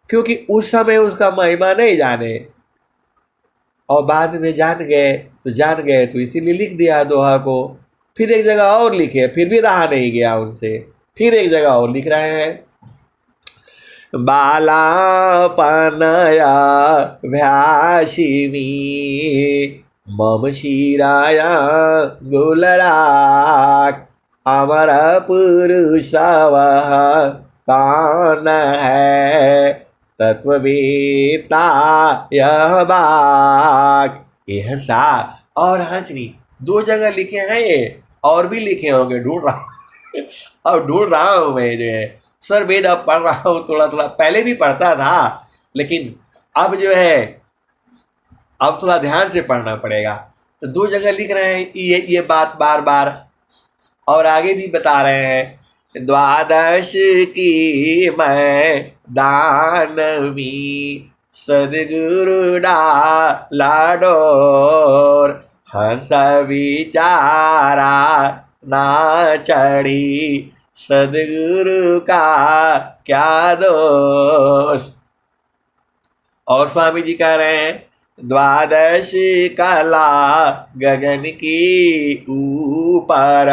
क्योंकि उस समय उसका महिमा नहीं जाने, और बाद में जान गए तो इसीलिए लिख दिया दोहा को। फिर एक जगह और लिखे, फिर भी रहा नहीं गया उनसे, फिर एक जगह और लिख रहे हैं। बाला पनया भ्यासिमी मम शिराया गुलराग, अमर पुरुष वह कौन है तत्ववेता यह बाग। यह सा और हंसनी दो जगह लिखे हैं ये, और भी लिखे होंगे, ढूंढ रहा और ढूंढ रहा हूं मैं। जो है सर वेद अब पढ़ रहा हूँ, थोड़ा थोड़ा पहले भी पढ़ता था, लेकिन अब जो है अब थोड़ा ध्यान से पढ़ना पड़ेगा। तो दो जगह लिख रहे हैं ये बात बार बार, और आगे भी बता रहे हैं। द्वादश की मैं दानवी सदगुरु डाला डोर, हंस विचारा ना चढ़ी सदगुरु का क्या दोष। और स्वामी जी कह रहे हैं द्वादश कला गगन की ऊपर,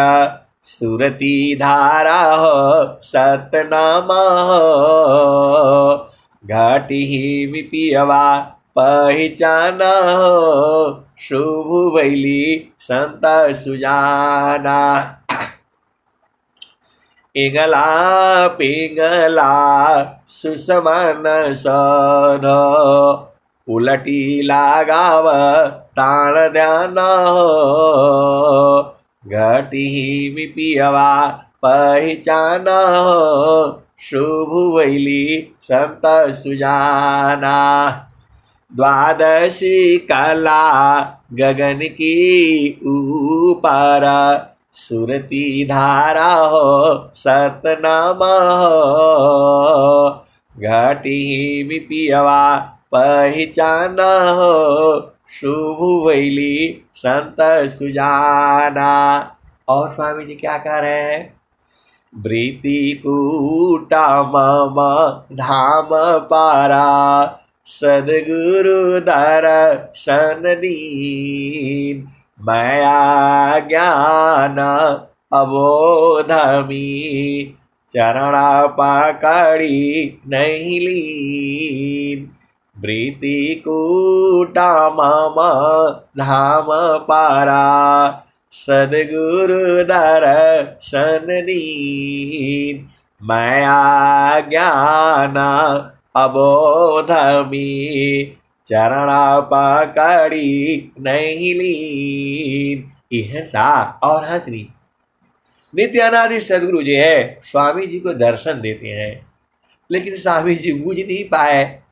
सुरती धारा हो सतनामा हो, घाटी ही मिपियवा पहचाना हो, शुभ वैली संत सुजाना। इंगला पिंगला सुसमन सध, उलटी लागाव ताण ध्यान हो, घटी मिपियवा पहचान हो, शुभ वैली संत सुजाना। द्वादशी कला गगन की ऊपर, सुरती धारा हो सतनाम हो, घाटी में पियवा पहचान हो, शुभ वैली संत सुजाना। और स्वामी जी क्या कह रहे हैं? वृत्ति कूटा मम धाम पारा, सदगुरु दर्शन दीन, माया ज्ञान अबोधमी, चरणा पकड़ी नहीं लीन। वृत्ति कूटा मम धाम पारा, सदगुरु दर्शन दीन, माया ज्ञान अबोधमी, चरणा पकड़ी नहीं लीन। यह सा और हंसनी नित्य अनादि सदगुरु जी है, स्वामी जी को दर्शन देते हैं, लेकिन स्वामी जी बूझ नहीं पाए।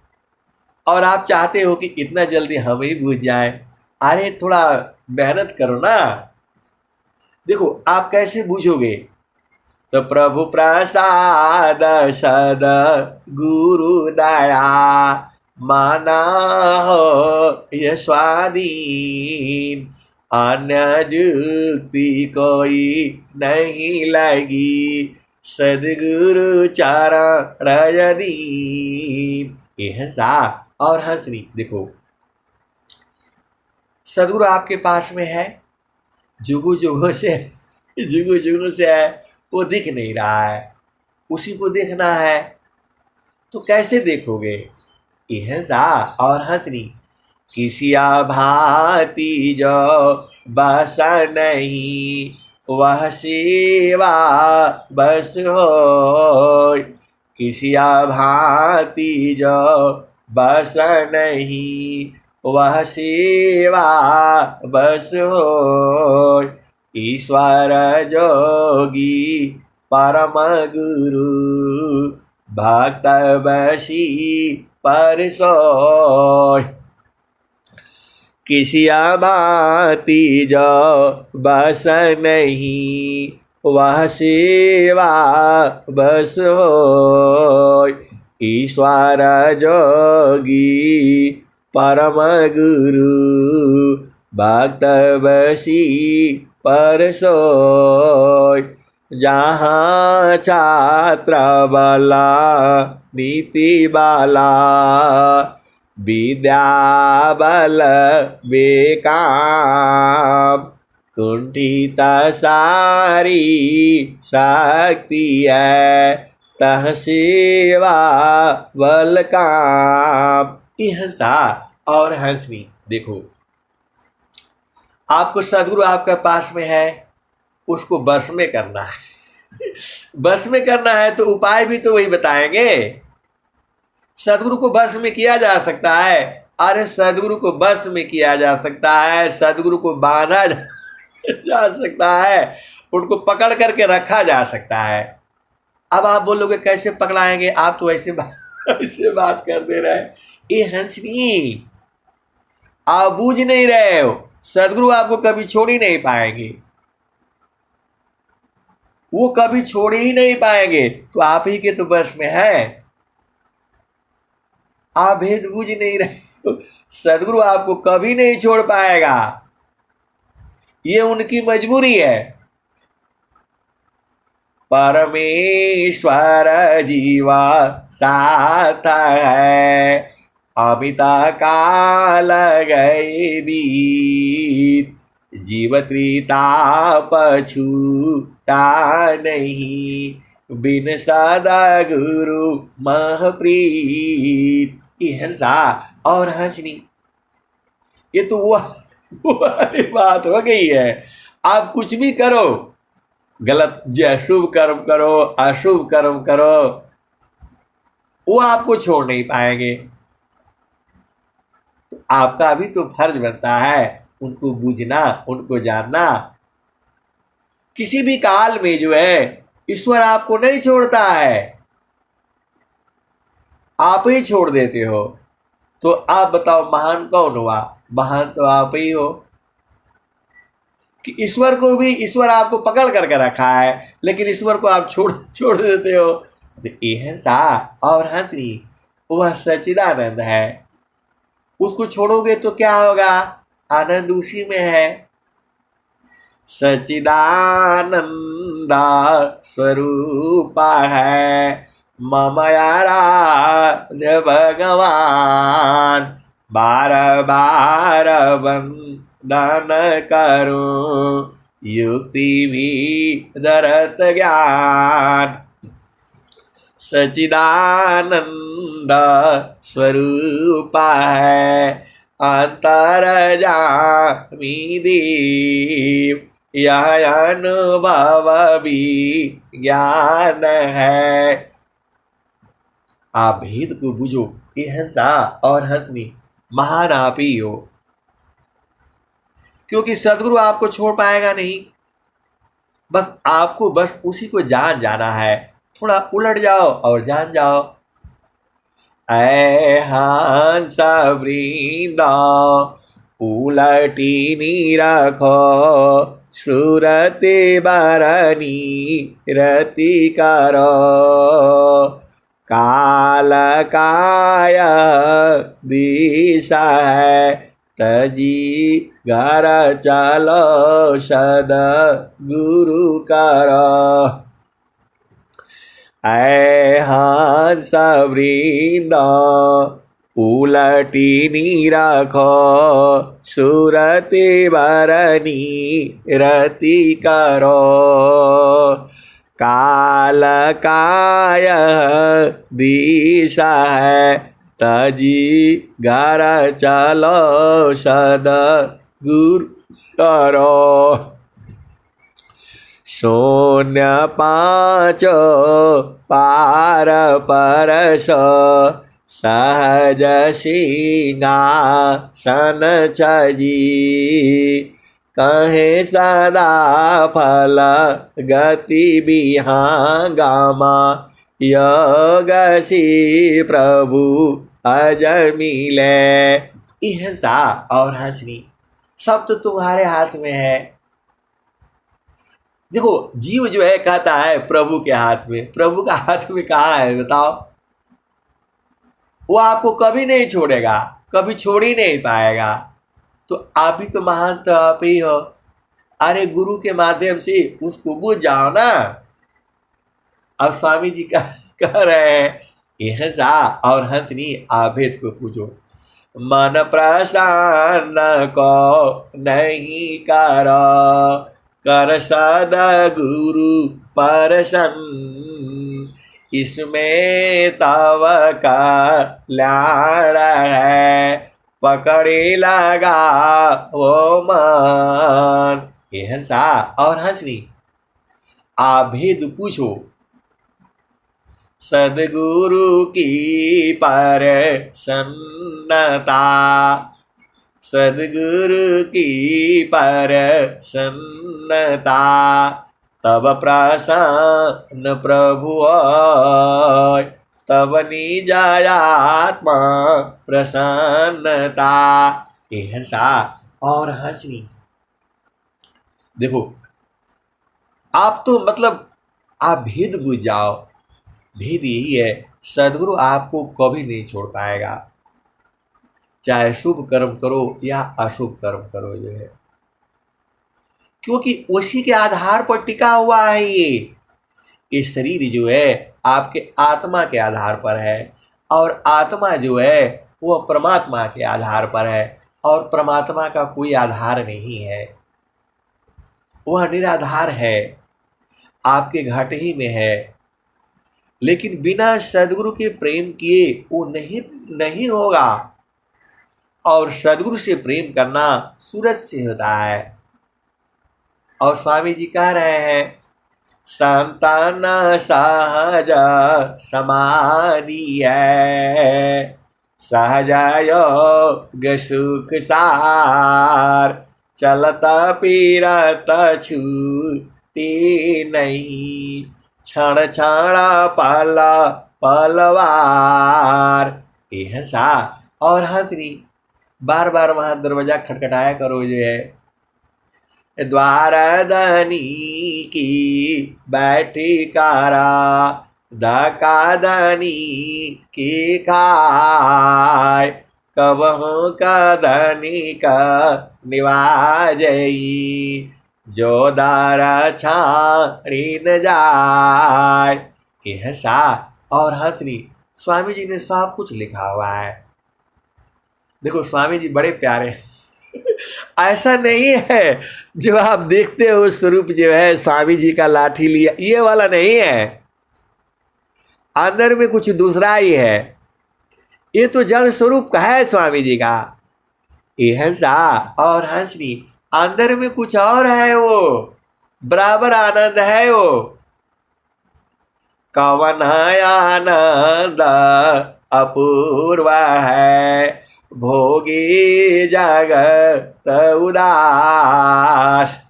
और आप चाहते हो कि इतना जल्दी हम ही बूझ जाए। अरे थोड़ा मेहनत करो ना। देखो आप कैसे बूझोगे? तो प्रभु प्रसाद सद गुरु दया, माना हो ये स्वाधीन, अन्य युक्ति कोई नहीं लगी, सदगुरु चरण रजदीन। यह सा और हंसनी। देखो सदगुरु आपके पास में है, जुगु जुगु से है, वो दिख नहीं रहा है, उसी को देखना है। तो कैसे देखोगे? यह सा और हंसनी। किसिया भांति जो बस नहीं, वह सेवा बस हो, किसिया भांति जो बस नहीं, वह सेवा बस हो, ईश्वर जोगी परम गुरु, भक्त बसी पर सोय। किसिया भांति जो बस नहीं, वह सेवा बस हो, ईश्वर जोगी परम गुरु, भक्त बसी पर सोय। जहाँ छात्र बला नीति बाला, विद्या बल बेकाम, कुंठित सारी शक्ति है, तह सेवा बल काम। यह सा और हंसनी। देखो आपको सदगुरु आपके पास में है, उसको बस में करना है। बस में करना है तो उपाय भी तो वही बताएंगे। सदगुरु को बस में किया जा सकता है। अरे सदगुरु को बस में किया जा सकता है, सदगुरु को बांधा जा सकता है, उनको पकड़ करके रखा जा सकता है। अब आप बोलोगे कैसे पकड़ाएंगे? आप तो ऐसे बात कर दे रहे। ये हंसनी, आप बूझ नहीं रहे हो। सदगुरु आपको कभी छोड़ ही नहीं पाएंगे, वो कभी छोड़ ही नहीं पाएंगे। तो आप ही के तो बस में है, आप भेद बूझ नहीं रहे हो। सदगुरु आपको कभी नहीं छोड़ पाएगा, ये उनकी मजबूरी है। परमेश्वर जीवा साथ है, अमिता काल गए बीत, जीव त्रिताप छूटा नहीं, बिन सदा गुरु महप्रीत। हंसा और हंसनी। ये तो वो वाली बात हो गई है। आप कुछ भी करो, गलत जो शुभ कर्म करो, अशुभ कर्म करो, वो आपको छोड़ नहीं पाएंगे। तो आपका भी तो फर्ज बनता है उनको बूझना, उनको जानना। किसी भी काल में जो है ईश्वर आपको नहीं छोड़ता है, आप ही छोड़ देते हो। तो आप बताओ महान कौन हुआ? महान तो आप ही हो कि ईश्वर को भी, ईश्वर आपको पकड़ करके रखा है लेकिन ईश्वर को आप छोड़ छोड़ देते हो। तो यह सा और हंसनी वह सच्चिदानंद है, उसको छोड़ोगे तो क्या होगा? आनंद उसी में है। सच्चिदानंद स्वरूपा है ममयाराध्य भगवान, बार बार वंदन करो युक्ति भी दरत ज्ञान। सच्चिदानंद स्वरूपा है अंतर्यामी देव, यह अनुभव भी ज्ञान है। आप भेद को बुझो, ये हंसा और हंसनी महान आप ही हो, क्योंकि सदगुरु आपको छोड़ पाएगा नहीं। बस आपको बस उसी को जान जाना है, थोड़ा उलट जाओ और जान जाओ। ऐ हंस वृंदा उलटी नी रखो, सुरति बरनी रति करो, काल काय दिशा है तजी घर चलो सद गुरु करो। ऐ हंस वृंदा उलटी नी रखो, सुरति बरनी रति करो, काल काय दिशा है तजी घर चलो सद गुरु करो। शून्य पाँच पार परस सहज सिंहासन छजी, कहे सदा फल गति विहंगमा, योग सी प्रभु अज मिले। इहसा और हंसनी सब तो तुम्हारे हाथ में है। देखो जीव जो है कहता है प्रभु के हाथ में, प्रभु का हाथ में कहाँ है बताओ? वो आपको कभी नहीं छोड़ेगा, कभी छोड़ ही नहीं पाएगा। तो आप ही तो महान तो आप ही हो। अरे गुरु के माध्यम से उसको बुझ जाओ ना। अब स्वामी जी कह रहे हैं यह सा और हंसनी आभेद को पूजो, मन प्रसन्न को नहीं करो, कर सदा गुरु परसन्न, इसमें तव कल्याण है, पकड़े लगा वो मन। ये हंसा और हंसनी आभेद पूछो, सदगुरु की प्रसन्नता, सदगुरु की प्रसन्नता, तब प्रसन्न प्रभु तब निज आत्मा प्रसन्नता। ये हंसा और हंसनी। देखो आप तो मतलब आप भेद बुझ जाओ, भेद यही है, सदगुरु आपको कभी नहीं छोड़ पाएगा, चाहे शुभ कर्म करो या अशुभ कर्म करो जो है, क्योंकि उसी के आधार पर टिका हुआ है। ये शरीर जो है आपके आत्मा के आधार पर है और आत्मा जो है वो परमात्मा के आधार पर है और परमात्मा का कोई आधार नहीं है, वह निराधार है, आपके घट ही में है। लेकिन बिना सदगुरु के प्रेम किए वो नहीं होगा। और सदगुरु से प्रेम करना सूरज से होता है। और स्वामी जी कह रहे हैं संतान सहज समाधि है, सहज योग सुख सार, चलता पीरत छूटी नहीं, क्षण क्षण पल पलवार। यह सा और हंसनी बार बार वहां दरवाजा खटखटाया करो जो है, द्वारदनी की बैठी कारा धकादनी की खाय कबहू कदनी का निवाजई जो दारा छाड़ी न जाय। यह सा और हंसनी स्वामी जी ने सब कुछ लिखा हुआ है। देखो स्वामी जी बड़े प्यारे हैं। ऐसा नहीं है जो आप देखते हो स्वरूप जो है स्वामी जी का लाठी लिया, ये वाला नहीं है, अंदर में कुछ दूसरा ही है। ये तो जड़ स्वरूप का है स्वामी जी का। हंसा और हंसनी अंदर में कुछ और है, वो बराबर आनंद है। वो कवन आनंद अपूर्व है भोगी जगत उदास।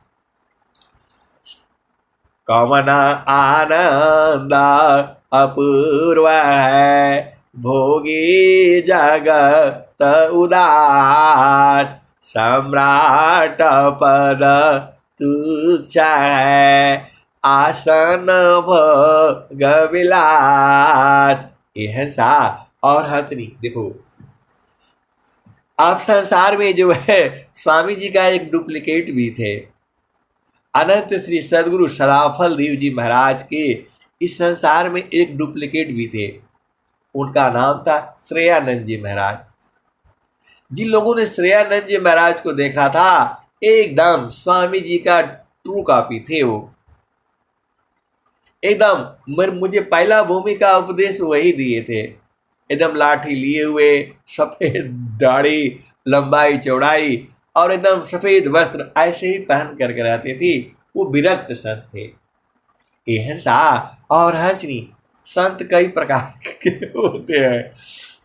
कवन आनंद अपूर्व है भोगी जगत उदास। सम्राट पद तुच्छ है आसन भोग विलास। यह सा और हंसनी देखो, आप संसार में जो है स्वामी जी का एक डुप्लीकेट भी थे। अनंत श्री सदगुरु सदाफल देव जी महाराज के इस संसार में एक डुप्लीकेट भी थे। उनका नाम था श्रेयानंद जी महाराज। जिन लोगों ने श्रेयानंद जी महाराज को देखा था, एकदम स्वामी जी का ट्रू कॉपी थे वो। एकदम मुझे पहला भूमि का उपदेश वही दिए थे। एकदम लाठी लिए हुए, सफेद दाढ़ी, लंबाई चौड़ाई और एकदम सफेद वस्त्र ऐसे ही पहन करके रहते थे। वो विरक्त संत थे। सा और हंसनी संत कई प्रकार के होते हैं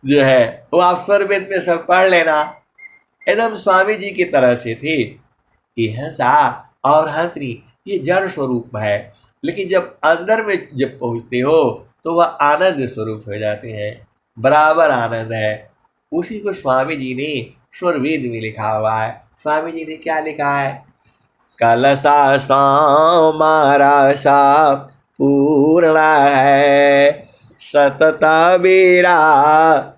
जो है, वो आप स्वरवेद में सब पढ़ लेना। एकदम स्वामी जी की तरह से थे। सा और हंसनी ये जड़ स्वरूप है, लेकिन जब अंदर में जब पहुंचते हो तो वह आनंद स्वरूप हो जाते हैं। बराबर आनंद है। उसी को स्वामी जी ने स्वरवेद में लिखा हुआ है। स्वामी जी ने क्या लिखा है? कलसा सामारा सा पूर्ण है सतता बीरा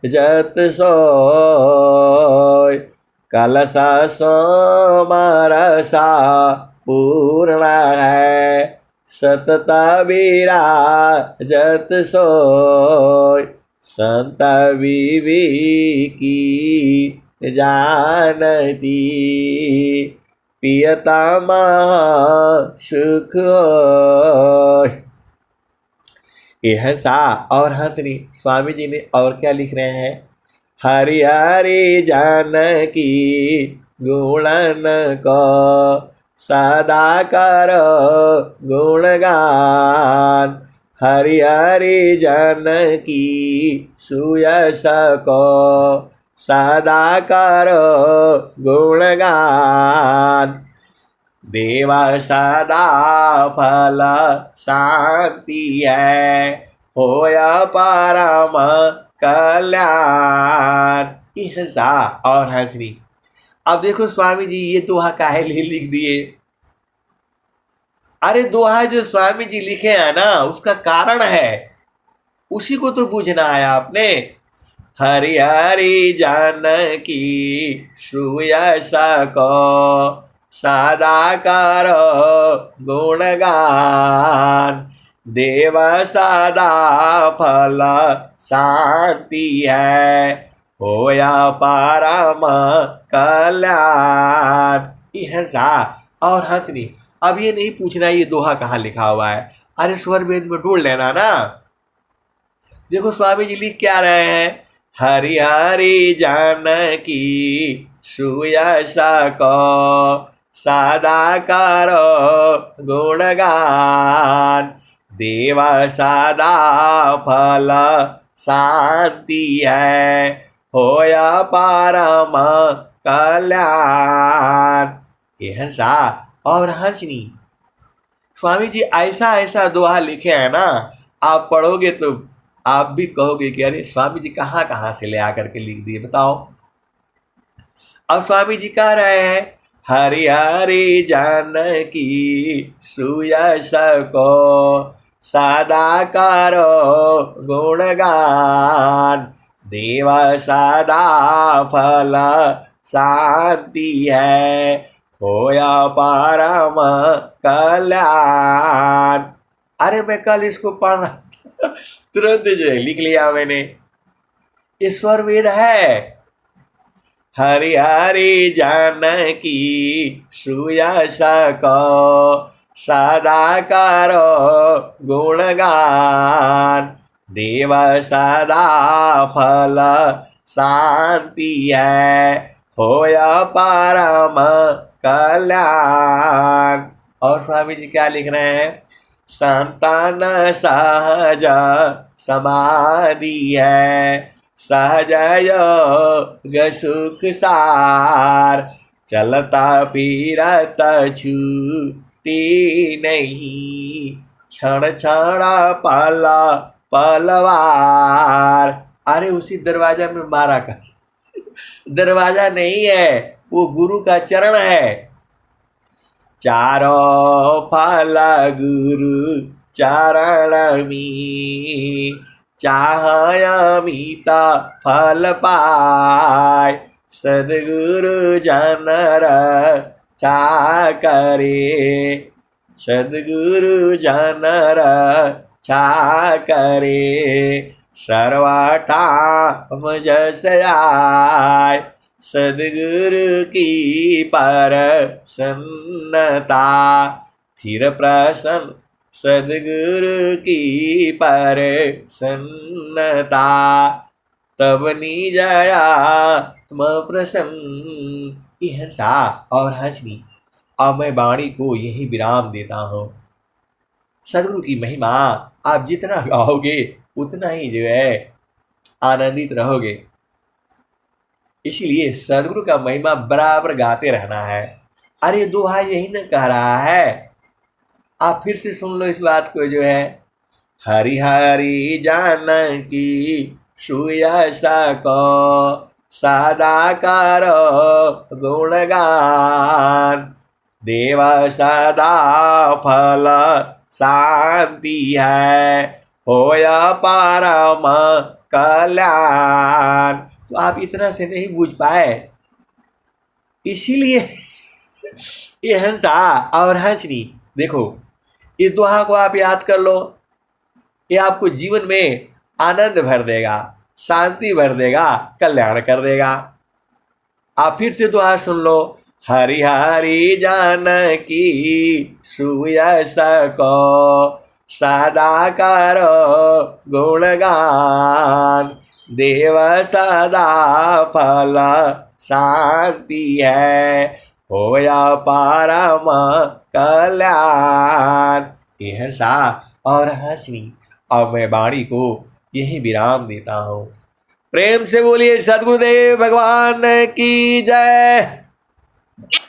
जत सोय। कलसा सामारा सा पूर्ण है सतता बीरा जत सोय। संत विवेकी जानती पियता महा सुख होय। यह सा और हंसनी स्वामी जी ने और क्या लिख रहे हैं? हरि हरि जानकी गुणन को सदा करो गुणगान। हरि हरि जानकी सुयस को सदा करो गुणगान। देवा सदा फल शांति है होया परम कल्याण। सा और हंसनी। अब देखो स्वामी जी ये दोहा काहे लिए लिख दिए? अरे दोहा जो स्वामी जी लिखे हैं ना, उसका कारण है, उसी को तो पूछना है आपने। हरि हरि जानकी सुयस को सदा करो गुणगान। देव सदा फल शांति है होया परम कल्याण। यह सा और हंसनी। अब ये नहीं पूछना ये दोहा कहाँ लिखा हुआ है, अरे स्वर वेद में ढूंढ लेना ना। देखो स्वामी जी लिख क्या रहे हैं? हरि हरि जानकी सुयस को सदा करो गुणगान। देव सदा फल शांति है होया परम कल्याण। यह सा और हंसनी। स्वामी जी ऐसा ऐसा दोहा लिखे हैं ना, आप पढ़ोगे तो आप भी कहोगे कि अरे स्वामी जी कहाँ कहाँ से ले आकर के लिख दिए, बताओ। अब स्वामी जी कह रहे हैं, हरि हरि जानकी सुयश को सदा करो गुणगान, देव सदा फल शांति है, होया परम कल्याण। अरे मैं कल इसको पढ़ रहा था, तुरंत जो है लिख लिया मैंने। ईश्वर वेद है। हरि हरि जानकी सुयश को सदा करो गुणगान, देव सदा फल शांति है, होया परम कल्याण। और स्वामी जी क्या लिख रहे हैं, संतान सहज समाधि है, सहज योग सुख सार, चलता फिरत छूटी नहीं, क्षण क्षण पल पलवार। अरे उसी दरवाजा में मारा कर, दरवाजा नहीं है, वो गुरु का चरण है। चारों फल गुरु चरण में, चाहयमित फल पाय, सद्गुरु जनर चा करे, सद्गुरु जनर छा करे, सर्वठाम जस आय, सद्गुरु की प्रसन्नता, फिर प्रसन्न सद्गुरु की प्रसन्नता, तब निजयात्म प्रसन्न। ये हंसा और हंसनी। अब मैं वाणी को यही विराम देता हूँ। सद्गुरु की महिमा आप जितना गाओगे उतना ही जो है आनंदित रहोगे। इसलिए सद्गुरु का महिमा बराबर गाते रहना है। अरे दोहा यही न कह रहा है, आप फिर से सुन लो इस बात को जो है, हरि हरि जानकी सुयश को सदा करो गुणगान, देव सदा फल शांति है, होया परम कल्याण। तो आप इतना से नहीं बुझ पाए, इसीलिए ये हंसा और हंसनी। देखो इस दोहा को आप याद कर लो, ये आपको जीवन में आनंद भर देगा, शांति भर देगा, कल्याण कर देगा। आप फिर से दोहा सुन लो, हरि हरि जानकी सुयश को सदा करो गुणगान, देव सदा फल शांति है, होया परम कल्याण। ये हंसा और हंसनी। अब मैं वाणी को यही विराम देता हूँ। प्रेम से बोलिए सद्गुरुदेव भगवान की जय। जय।